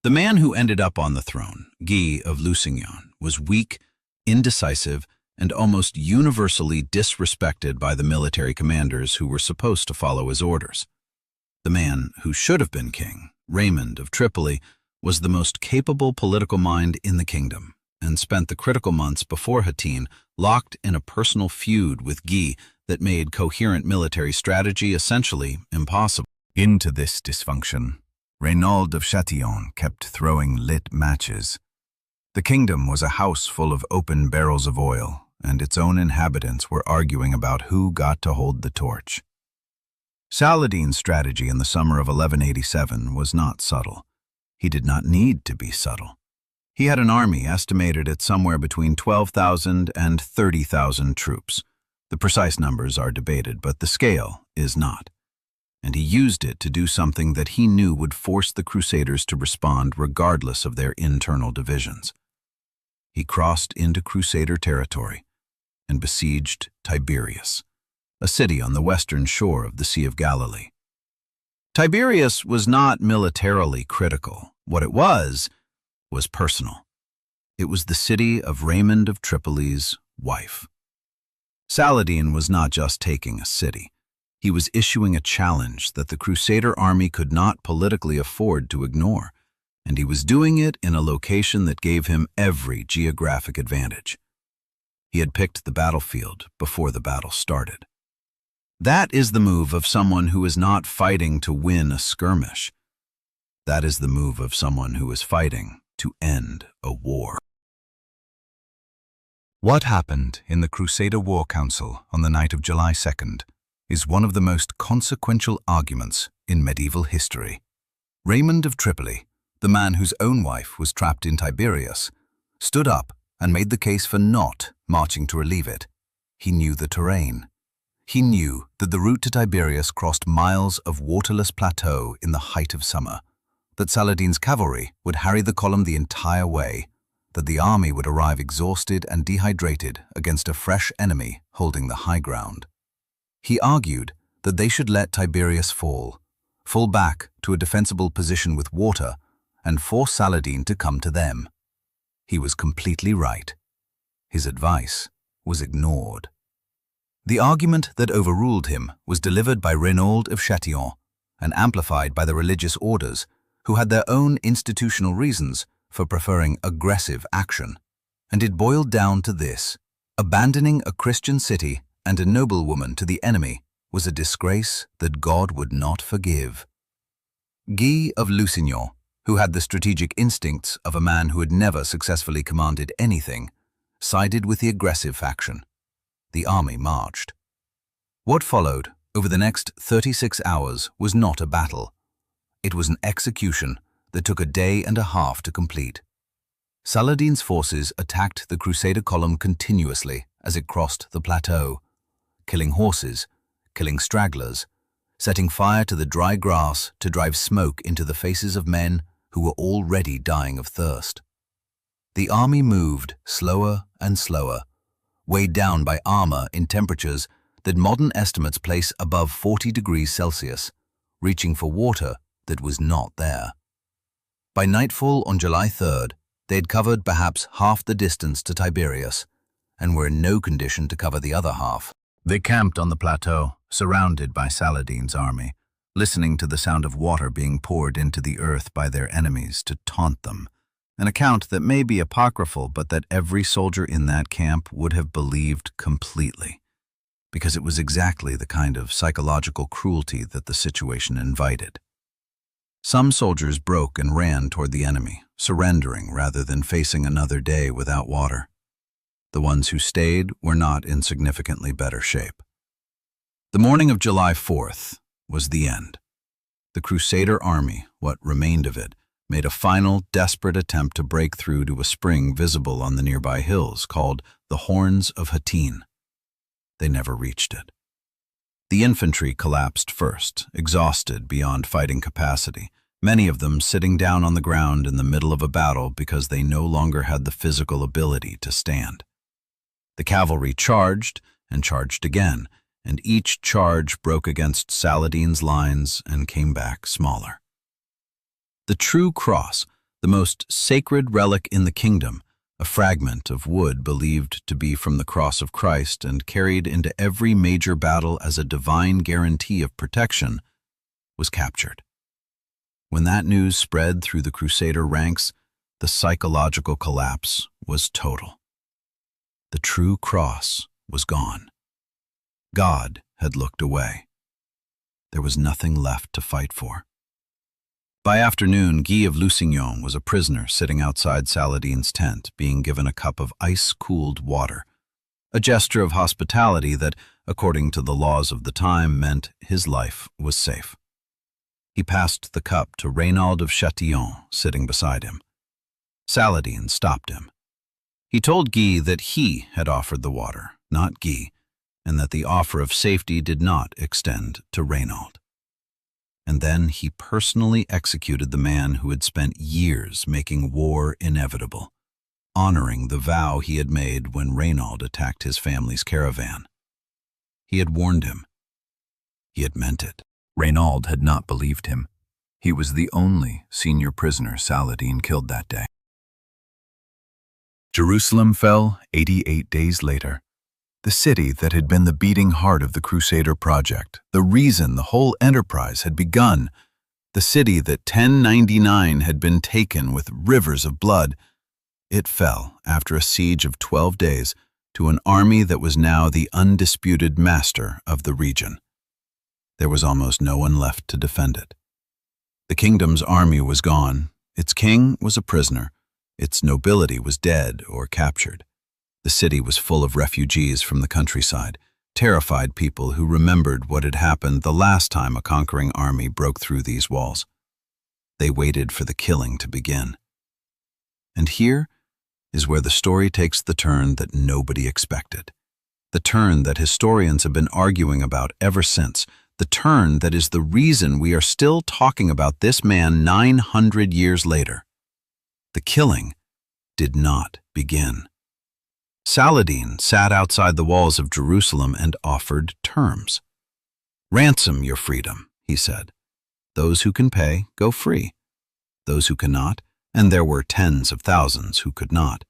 The man who ended up on the throne, Guy of Lusignan, was weak, indecisive, and almost universally disrespected by the military commanders who were supposed to follow his orders. The man who should have been king, Raymond of Tripoli, was the most capable political mind in the kingdom, and spent the critical months before Hattin locked in a personal feud with Guy that made coherent military strategy essentially impossible. Into this dysfunction, Renaud of Chatillon kept throwing lit matches. The kingdom was a house full of open barrels of oil, and its own inhabitants were arguing about who got to hold the torch. Saladin's strategy in the summer of 1187 was not subtle. He did not need to be subtle. He had an army estimated at somewhere between 12,000 and 30,000 troops. The precise numbers are debated, but the scale is not. And he used it to do something that he knew would force the Crusaders to respond regardless of their internal divisions. He crossed into Crusader territory and besieged Tiberias, a city on the western shore of the Sea of Galilee. Tiberias was not militarily critical. What it was personal. It was the city of Raymond of Tripoli's wife. Saladin was not just taking a city. He was issuing a challenge that the Crusader army could not politically afford to ignore, and he was doing it in a location that gave him every geographic advantage. He had picked the battlefield before the battle started. That is the move of someone who is not fighting to win a skirmish. That is the move of someone who is fighting to end a war. What happened in the Crusader War Council on the night of July 2nd is one of the most consequential arguments in medieval history. Raymond of Tripoli, the man whose own wife was trapped in Tiberias, stood up and made the case for not marching to relieve it. He knew the terrain. He knew that the route to Tiberias crossed miles of waterless plateau in the height of summer, that Saladin's cavalry would harry the column the entire way, that the army would arrive exhausted and dehydrated against a fresh enemy holding the high ground. He argued that they should let Tiberias fall back to a defensible position with water, and force Saladin to come to them. He was completely right. His advice was ignored. The argument that overruled him was delivered by Renaud of Chatillon and amplified by the religious orders, who had their own institutional reasons for preferring aggressive action. And it boiled down to this: abandoning a Christian city and a noblewoman to the enemy was a disgrace that God would not forgive. Guy of Lusignan, who had the strategic instincts of a man who had never successfully commanded anything, sided with the aggressive faction. The army marched. What followed over the next 36 hours was not a battle. It was an execution that took a day and a half to complete. Saladin's forces attacked the Crusader column continuously as it crossed the plateau, killing horses, killing stragglers, setting fire to the dry grass to drive smoke into the faces of men who were already dying of thirst. The army moved slower and slower, weighed down by armor in temperatures that modern estimates place above 40 degrees Celsius, reaching for water that was not there. By nightfall on July 3rd, they had covered perhaps half the distance to Tiberias and were in no condition to cover the other half. They camped on the plateau, surrounded by Saladin's army, listening to the sound of water being poured into the earth by their enemies to taunt them, an account that may be apocryphal but that every soldier in that camp would have believed completely. because it was exactly the kind of psychological cruelty that the situation invited. Some soldiers broke and ran toward the enemy, surrendering rather than facing another day without water. The ones who stayed were not in significantly better shape. The morning of July 4th was the end. The Crusader army, what remained of it, made a final, desperate attempt to break through to a spring visible on the nearby hills called the Horns of Hattin. They never reached it. The infantry collapsed first, exhausted beyond fighting capacity, many of them sitting down on the ground in the middle of a battle because they no longer had the physical ability to stand. The cavalry charged and charged again, and each charge broke against Saladin's lines and came back smaller. The true cross, the most sacred relic in the kingdom, a fragment of wood believed to be from the cross of Christ and carried into every major battle as a divine guarantee of protection, was captured. When that news spread through the Crusader ranks, the psychological collapse was total. The true cross was gone. God had looked away. There was nothing left to fight for. By afternoon, Guy of Lusignan was a prisoner sitting outside Saladin's tent, being given a cup of ice-cooled water, a gesture of hospitality that, according to the laws of the time, meant his life was safe. He passed the cup to Reynald of Chatillon, sitting beside him. Saladin stopped him. He told Guy that he had offered the water, not Guy, and that the offer of safety did not extend to Reynald. And then he personally executed the man who had spent years making war inevitable, honoring the vow he had made when Reynald attacked his family's caravan. He had warned him. He had meant it. Reynald had not believed him. He was the only senior prisoner Saladin killed that day. Jerusalem fell 88 days later. The city that had been the beating heart of the Crusader project, the reason the whole enterprise had begun, the city that 1099 had been taken with rivers of blood, it fell after a siege of 12 days to an army that was now the undisputed master of the region. There was almost no one left to defend it. The kingdom's army was gone, its king was a prisoner, its nobility was dead or captured. The city was full of refugees from the countryside, terrified people who remembered what had happened the last time a conquering army broke through these walls. They waited for the killing to begin. And here is where the story takes the turn that nobody expected. The turn that historians have been arguing about ever since. The turn that is the reason we are still talking about this man 900 years later. The killing did not begin. Saladin sat outside the walls of Jerusalem and offered terms. "Ransom your freedom," he said. "Those who can pay, go free. Those who cannot," and there were tens of thousands who could not,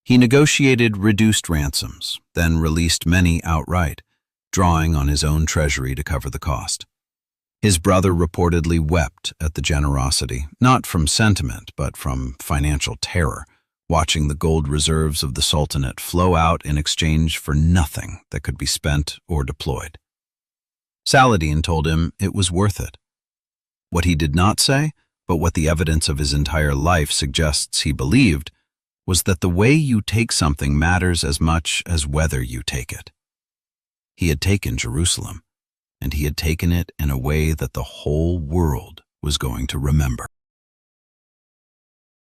he negotiated reduced ransoms, then released many outright, drawing on his own treasury to cover the cost. His brother reportedly wept at the generosity, not from sentiment, but from financial terror, watching the gold reserves of the Sultanate flow out in exchange for nothing that could be spent or deployed. Saladin told him it was worth it. What he did not say, but what the evidence of his entire life suggests he believed, was that the way you take something matters as much as whether you take it. He had taken Jerusalem, and he had taken it in a way that the whole world was going to remember.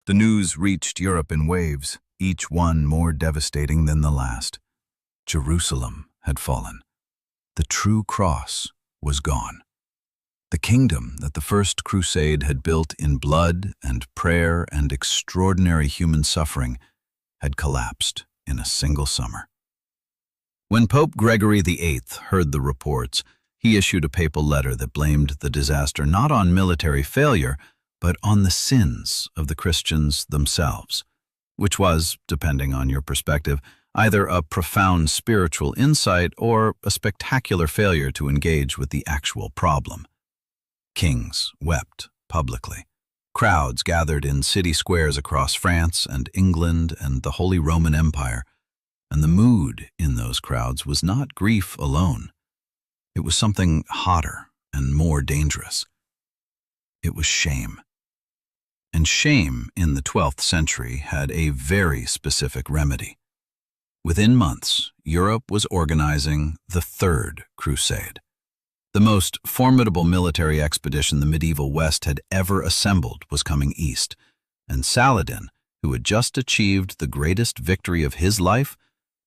The news reached Europe in waves, each one more devastating than the last. Jerusalem had fallen. The true cross was gone. The kingdom that the First Crusade had built in blood and prayer and extraordinary human suffering had collapsed in a single summer. When Pope Gregory VIII heard the reports, he issued a papal letter that blamed the disaster not on military failure, but on the sins of the Christians themselves, which was, depending on your perspective, either a profound spiritual insight or a spectacular failure to engage with the actual problem. Kings wept publicly. Crowds gathered in city squares across France and England and the Holy Roman Empire, And the mood in those crowds was not grief alone. It was something hotter and more dangerous. It was shame. And shame in the 12th century had a very specific remedy. Within months, Europe was organizing the Third Crusade, the most formidable military expedition the medieval West had ever assembled was coming east, and Saladin, who had just achieved the greatest victory of his life,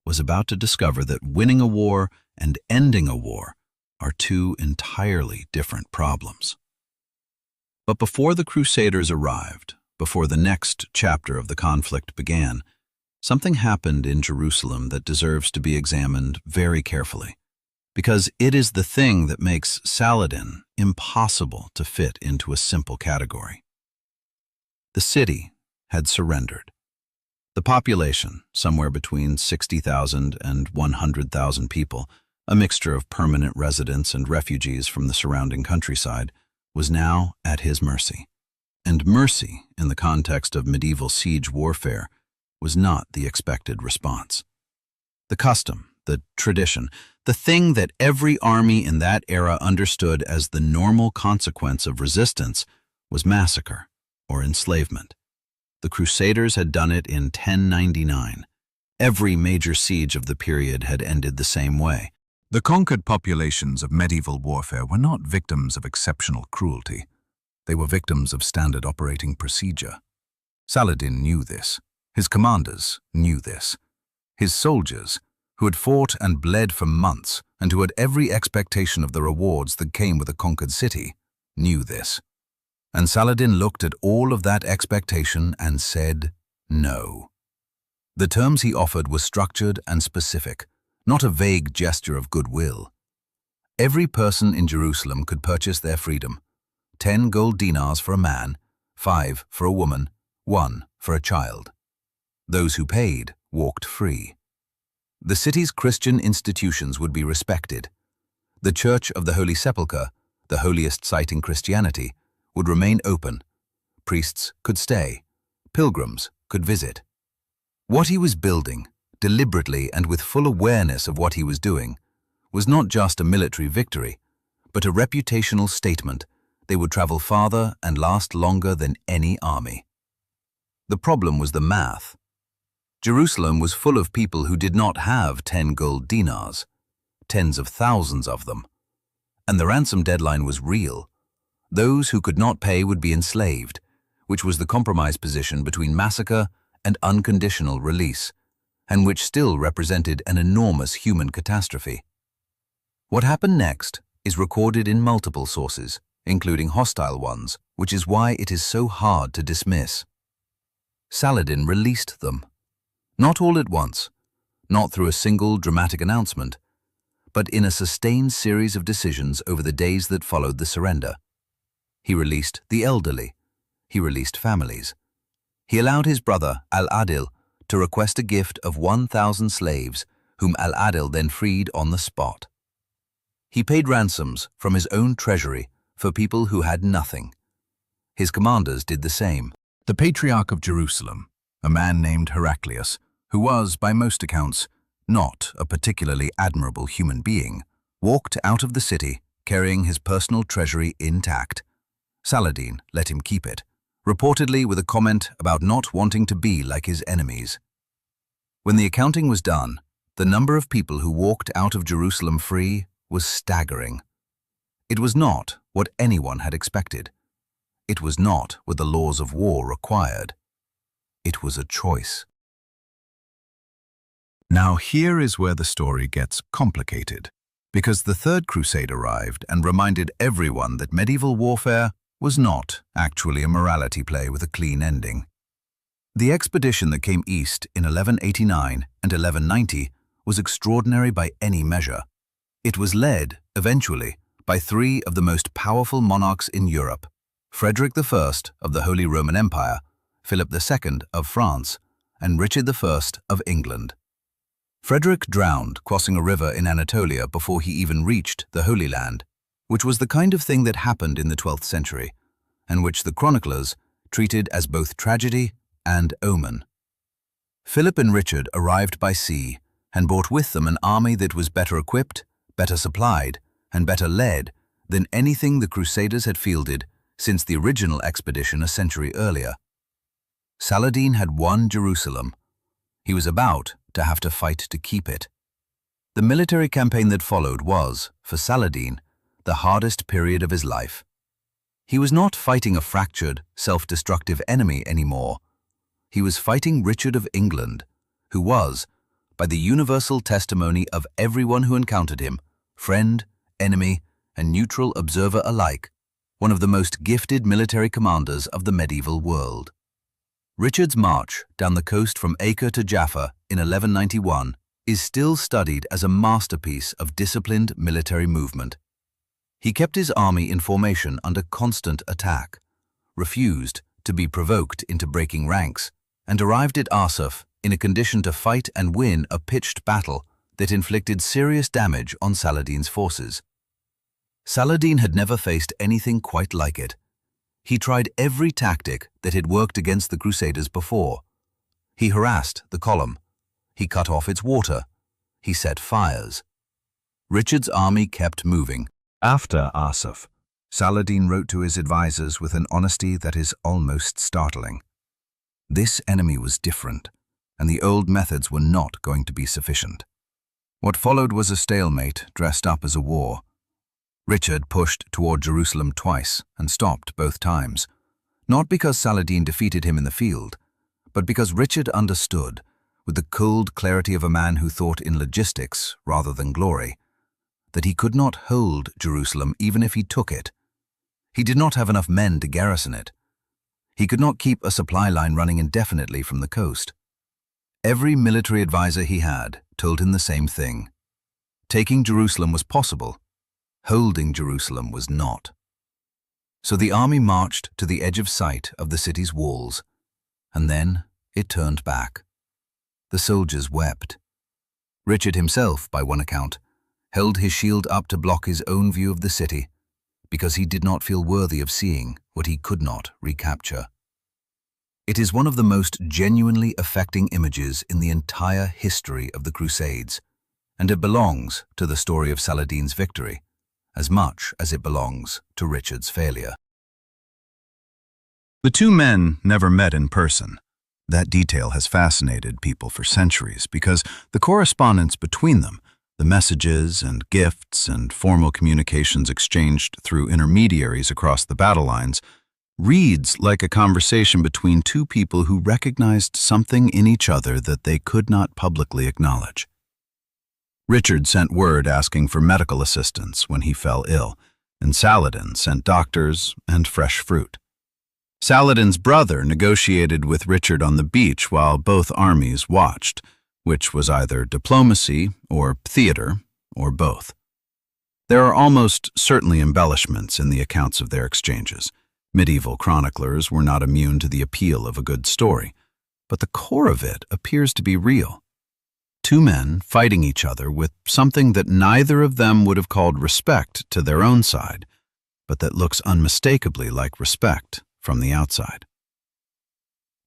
was about to discover that winning a war and ending a war are two entirely different problems. But before the Crusaders arrived, before the next chapter of the conflict began, something happened in Jerusalem that deserves to be examined very carefully, because it is the thing that makes Saladin impossible to fit into a simple category. The city had surrendered. The population, somewhere between 60,000 and 100,000 people, a mixture of permanent residents and refugees from the surrounding countryside, was now at his mercy. And mercy, in the context of medieval siege warfare, was not the expected response. The custom, the tradition, the thing that every army in that era understood as the normal consequence of resistance was massacre or enslavement. The Crusaders had done it in 1099. Every major siege of the period had ended the same way. The conquered populations of medieval warfare were not victims of exceptional cruelty. They were victims of standard operating procedure. Saladin knew this. His commanders knew this. His soldiers, who had fought and bled for months and who had every expectation of the rewards that came with a conquered city, knew this. And Saladin looked at all of that expectation and said no. The terms he offered were structured and specific, not a vague gesture of goodwill. Every person in Jerusalem could purchase their freedom: 10 gold dinars for a man, 5 for a woman, 1 for a child. Those who paid walked free. The city's Christian institutions would be respected. The Church of the Holy Sepulchre, the holiest site in Christianity, would remain open. Priests could stay. Pilgrims could visit. What he was building, deliberately and with full awareness of what he was doing, was not just a military victory, but a reputational statement. They would travel farther and last longer than any army. The problem was the math. Jerusalem was full of people who did not have 10 gold dinars, tens of thousands of them. And the ransom deadline was real. Those who could not pay would be enslaved, which was the compromise position between massacre and unconditional release, and which still represented an enormous human catastrophe. What happened next is recorded in multiple sources, including hostile ones, which is why it is so hard to dismiss. Saladin released them. Not all at once, not through a single dramatic announcement, but in a sustained series of decisions over the days that followed the surrender. He released the elderly. He released families. He allowed his brother, Al-Adil, to request a gift of 1,000 slaves, whom Al-Adil then freed on the spot. He paid ransoms from his own treasury for people who had nothing. His commanders did the same. The Patriarch of Jerusalem, a man named Heraclius, who was, by most accounts, not a particularly admirable human being, walked out of the city carrying his personal treasury intact. Saladin let him keep it, reportedly with a comment about not wanting to be like his enemies. When the accounting was done, the number of people who walked out of Jerusalem free was staggering. It was not what anyone had expected. It was not what the laws of war required. It was a choice. Now here is where the story gets complicated, because the Third Crusade arrived and reminded everyone that medieval warfare was not actually a morality play with a clean ending. The expedition that came east in 1189 and 1190 was extraordinary by any measure. It was led, eventually, by 3 of the most powerful monarchs in Europe: Frederick I of the Holy Roman Empire, Philip II of France, and Richard I of England. Frederick drowned crossing a river in Anatolia before he even reached the Holy Land, which was the kind of thing that happened in the 12th century, and which the chroniclers treated as both tragedy and omen. Philip and Richard arrived by sea, and brought with them an army that was better equipped, better supplied, and better led than anything the Crusaders had fielded since the original expedition a century earlier. Saladin had won Jerusalem. He was about to have to fight to keep it. The military campaign that followed was, for Saladin, the hardest period of his life. He was not fighting a fractured, self-destructive enemy anymore. He was fighting Richard of England, who was, by the universal testimony of everyone who encountered him, friend, enemy, and neutral observer alike, one of the most gifted military commanders of the medieval world. Richard's march down the coast from Acre to Jaffa in 1191 is still studied as a masterpiece of disciplined military movement. He kept his army in formation under constant attack, refused to be provoked into breaking ranks, and arrived at Arsuf in a condition to fight and win a pitched battle that inflicted serious damage on Saladin's forces. Saladin had never faced anything quite like it. He tried every tactic that had worked against the Crusaders before. He harassed the column. He cut off its water. He set fires. Richard's army kept moving. After Arsuf, Saladin wrote to his advisors with an honesty that is almost startling. This enemy was different, and the old methods were not going to be sufficient. What followed was a stalemate dressed up as a war. Richard pushed toward Jerusalem twice and stopped both times, not because Saladin defeated him in the field, but because Richard understood, with the cold clarity of a man who thought in logistics rather than glory, that he could not hold Jerusalem even if he took it. He did not have enough men to garrison it. He could not keep a supply line running indefinitely from the coast. Every military advisor he had told him the same thing. Taking Jerusalem was possible. Holding Jerusalem was not. So the army marched to the edge of sight of the city's walls, and then it turned back. The soldiers wept. Richard himself, by one account, held his shield up to block his own view of the city, because he did not feel worthy of seeing what he could not recapture. It is one of the most genuinely affecting images in the entire history of the Crusades, and it belongs to the story of Saladin's victory, as much as it belongs to Richard's failure. The two men never met in person. That detail has fascinated people for centuries because the correspondence between them, the messages and gifts and formal communications exchanged through intermediaries across the battle lines, reads like a conversation between two people who recognized something in each other that they could not publicly acknowledge. Richard sent word asking for medical assistance when he fell ill, and Saladin sent doctors and fresh fruit. Saladin's brother negotiated with Richard on the beach while both armies watched, which was either diplomacy or theater or both. There are almost certainly embellishments in the accounts of their exchanges. Medieval chroniclers were not immune to the appeal of a good story, but the core of it appears to be real. Two men fighting each other with something that neither of them would have called respect to their own side, but that looks unmistakably like respect from the outside.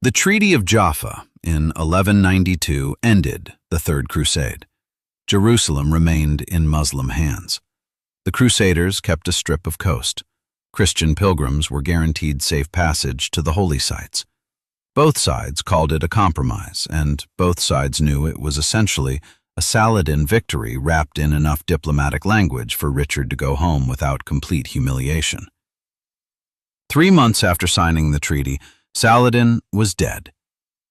The Treaty of Jaffa in 1192 ended the Third Crusade. Jerusalem remained in Muslim hands. The Crusaders kept a strip of coast. Christian pilgrims were guaranteed safe passage to the holy sites. Both sides called it a compromise, and both sides knew it was essentially a Saladin victory wrapped in enough diplomatic language for Richard to go home without complete humiliation. 3 months after signing the treaty, Saladin was dead.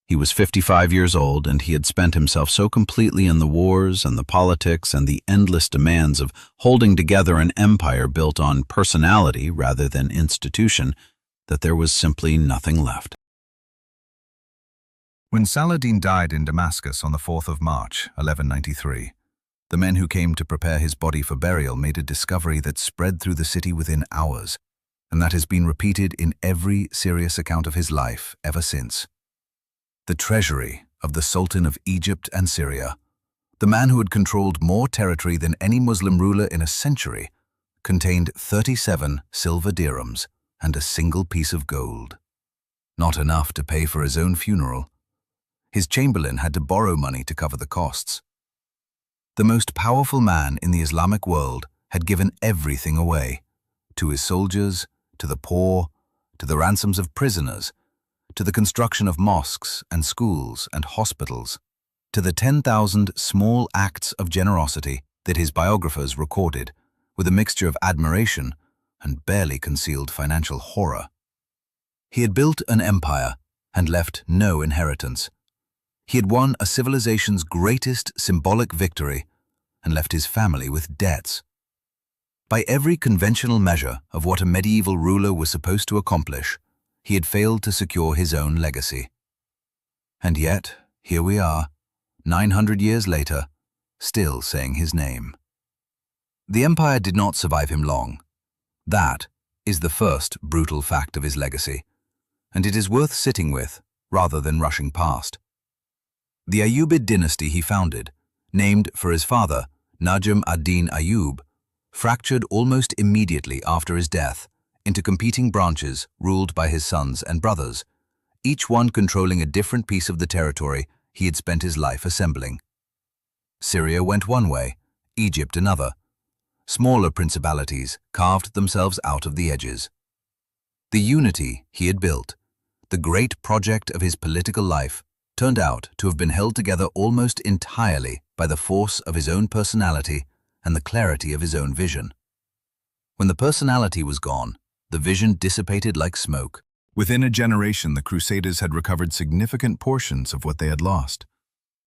He was 55 years old, and he had spent himself so completely in the wars and the politics and the endless demands of holding together an empire built on personality rather than institution that there was simply nothing left. When Saladin died in Damascus on the 4th of March, 1193, the men who came to prepare his body for burial made a discovery that spread through the city within hours, and that has been repeated in every serious account of his life ever since. The treasury of the Sultan of Egypt and Syria, the man who had controlled more territory than any Muslim ruler in a century, contained 37 silver dirhams and a single piece of gold. Not enough to pay for his own funeral. His chamberlain had to borrow money to cover the costs. The most powerful man in the Islamic world had given everything away, to his soldiers, to the poor, to the ransoms of prisoners, to the construction of mosques and schools and hospitals, to the 10,000 small acts of generosity that his biographers recorded with a mixture of admiration and barely concealed financial horror. He had built an empire and left no inheritance. He had won a civilization's greatest symbolic victory and left his family with debts. By every conventional measure of what a medieval ruler was supposed to accomplish, he had failed to secure his own legacy. And yet, here we are, 900 years later, still saying his name. The empire did not survive him long. That is the first brutal fact of his legacy, and it is worth sitting with rather than rushing past. The Ayyubid dynasty he founded, named for his father, Najm ad-Din Ayyub, fractured almost immediately after his death into competing branches ruled by his sons and brothers, each one controlling a different piece of the territory he had spent his life assembling. Syria went one way, Egypt another. Smaller principalities carved themselves out of the edges. The unity he had built, the great project of his political life, turned out to have been held together almost entirely by the force of his own personality and the clarity of his own vision. When the personality was gone, the vision dissipated like smoke. Within a generation, the Crusaders had recovered significant portions of what they had lost.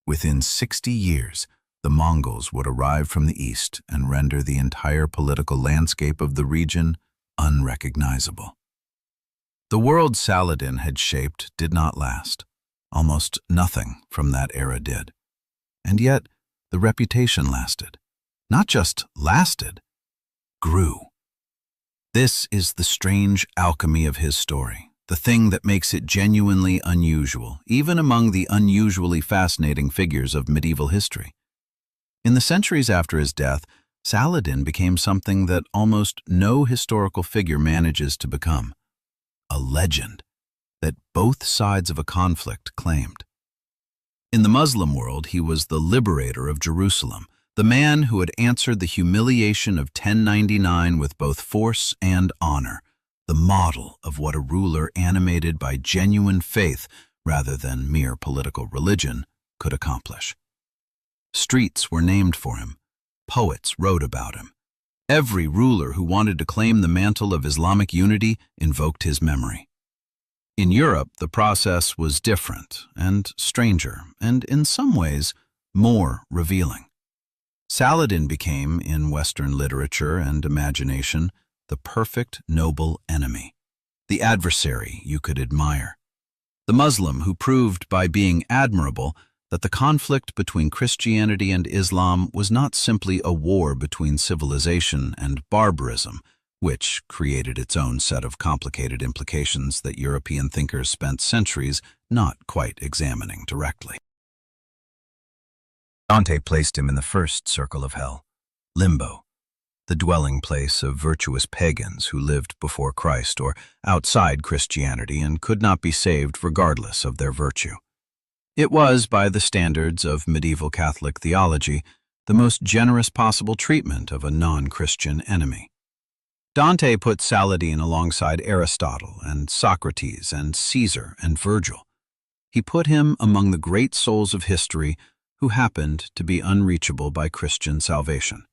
Within 60 years, the Mongols would arrive from the east and render the entire political landscape of the region unrecognizable. The world Saladin had shaped did not last. Almost nothing from that era did. And yet, the reputation lasted. Not just lasted, grew. This is the strange alchemy of his story, the thing that makes it genuinely unusual, even among the unusually fascinating figures of medieval history. In the centuries after his death, Saladin became something that almost no historical figure manages to become: a legend that both sides of a conflict claimed. In the Muslim world, he was the liberator of Jerusalem, the man who had answered the humiliation of 1099 with both force and honor, the model of what a ruler animated by genuine faith rather than mere political religion could accomplish. Streets were named for him. Poets wrote about him. Every ruler who wanted to claim the mantle of Islamic unity invoked his memory. In Europe, the process was different and stranger, and in some ways, more revealing. Saladin became, in Western literature and imagination, the perfect noble enemy, the adversary you could admire, the Muslim who proved by being admirable that the conflict between Christianity and Islam was not simply a war between civilization and barbarism, which created its own set of complicated implications that European thinkers spent centuries not quite examining directly. Dante placed him in the first circle of hell, limbo, the dwelling place of virtuous pagans who lived before Christ or outside Christianity and could not be saved regardless of their virtue. It was, by the standards of medieval Catholic theology, the most generous possible treatment of a non-Christian enemy. Dante put Saladin alongside Aristotle and Socrates and Caesar and Virgil. He put him among the great souls of history who happened to be unreachable by Christian salvation.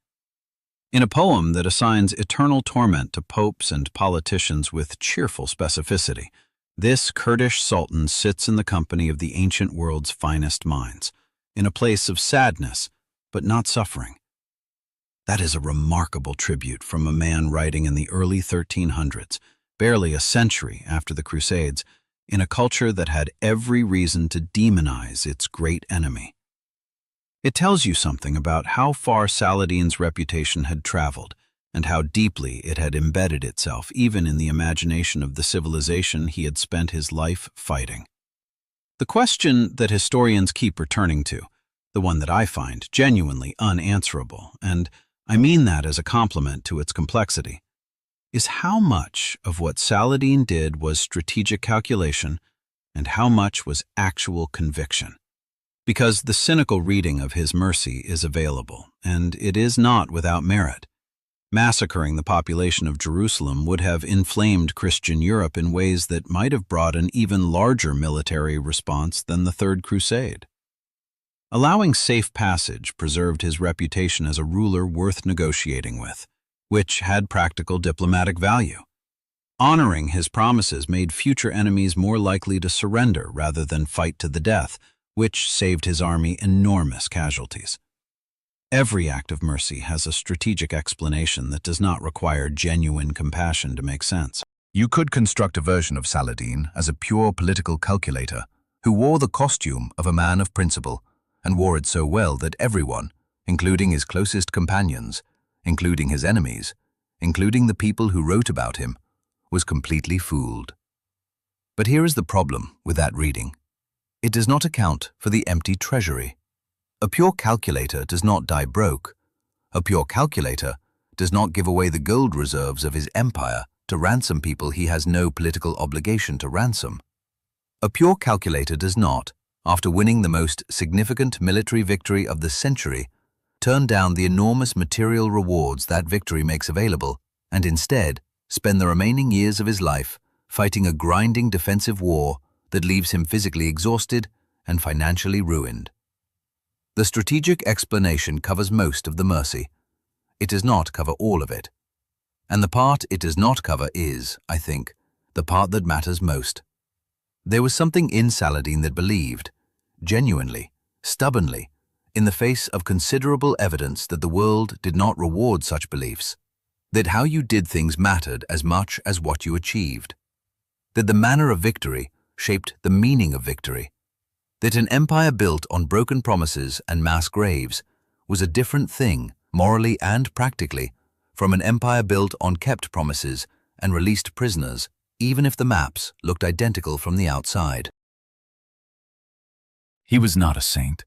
In a poem that assigns eternal torment to popes and politicians with cheerful specificity, this Kurdish sultan sits in the company of the ancient world's finest minds, in a place of sadness, but not suffering. That is a remarkable tribute from a man writing in the early 1300s, barely a century after the Crusades, in a culture that had every reason to demonize its great enemy. It tells you something about how far Saladin's reputation had traveled and how deeply it had embedded itself even in the imagination of the civilization he had spent his life fighting. The question that historians keep returning to, the one that I find genuinely unanswerable, and I mean that as a compliment to its complexity, is how much of what Saladin did was strategic calculation and how much was actual conviction. because the cynical reading of his mercy is available, and it is not without merit. Massacring the population of Jerusalem would have inflamed Christian Europe in ways that might have brought an even larger military response than the Third Crusade. Allowing safe passage preserved his reputation as a ruler worth negotiating with, which had practical diplomatic value. Honoring his promises made future enemies more likely to surrender rather than fight to the death, which saved his army enormous casualties. Every act of mercy has a strategic explanation that does not require genuine compassion to make sense. You could construct a version of Saladin as a pure political calculator who wore the costume of a man of principle and wore it so well that everyone, including his closest companions, including his enemies, including the people who wrote about him, was completely fooled. But here is the problem with that reading. It does not account for the empty treasury. A pure calculator does not die broke. A pure calculator does not give away the gold reserves of his empire to ransom people he has no political obligation to ransom. A pure calculator does not, after winning the most significant military victory of the century, turn down the enormous material rewards that victory makes available and instead spend the remaining years of his life fighting a grinding defensive war that leaves him physically exhausted and financially ruined. The strategic explanation covers most of the mercy. It does not cover all of it. And the part it does not cover is, I think, the part that matters most. There was something in Saladin that believed, genuinely, stubbornly, in the face of considerable evidence that the world did not reward such beliefs, that how you did things mattered as much as what you achieved, that the manner of victory shaped the meaning of victory, that an empire built on broken promises and mass graves was a different thing, morally and practically, from an empire built on kept promises and released prisoners, even if the maps looked identical from the outside. He was not a saint.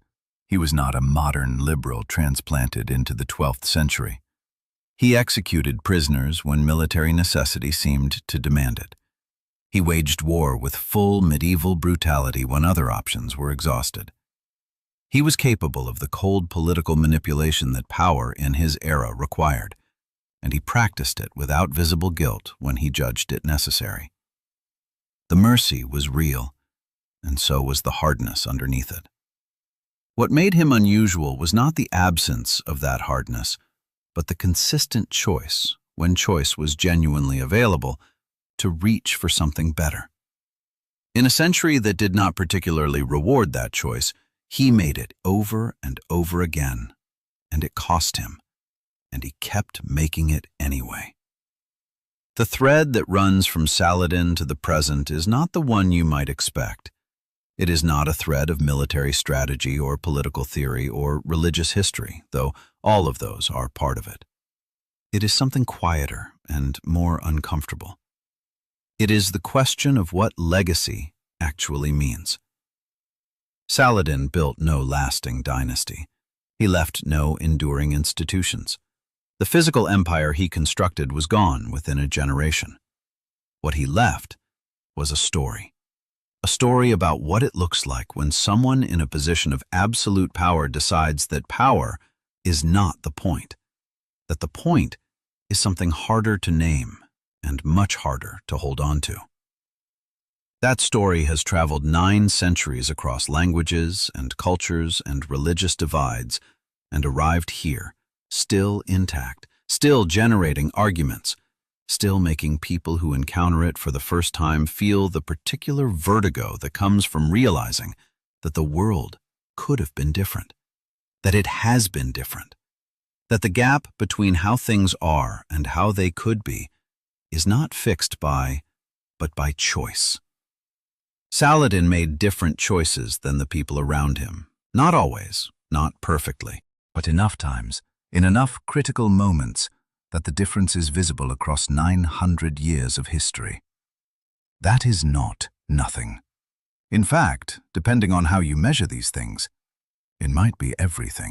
He was not a modern liberal transplanted into the 12th century. He executed prisoners when military necessity seemed to demand it. He waged war with full medieval brutality when other options were exhausted. He was capable of the cold political manipulation that power in his era required, and he practiced it without visible guilt when he judged it necessary. The mercy was real, and so was the hardness underneath it. What made him unusual was not the absence of that hardness, but the consistent choice, when choice was genuinely available, to reach for something better. In a century that did not particularly reward that choice, he made it over and over again, and it cost him, and he kept making it anyway. The thread that runs from Saladin to the present is not the one you might expect. It is not a thread of military strategy or political theory or religious history, though all of those are part of it. It is something quieter and more uncomfortable. It is the question of what legacy actually means. Saladin built no lasting dynasty. He left no enduring institutions. The physical empire he constructed was gone within a generation. What he left was a story about what it looks like when someone in a position of absolute power decides that power is not the point, that the point is something harder to name and much harder to hold on to. That story has traveled 9 centuries across languages and cultures and religious divides and arrived here, still intact, still generating arguments, still making people who encounter it for the first time feel the particular vertigo that comes from realizing that the world could have been different, that it has been different, that the gap between how things are and how they could be is not fixed by, but by choice. Saladin made different choices than the people around him. Not always, not perfectly, but enough times, in enough critical moments, that the difference is visible across 900 years of history. That is not nothing. In fact, depending on how you measure these things, it might be everything.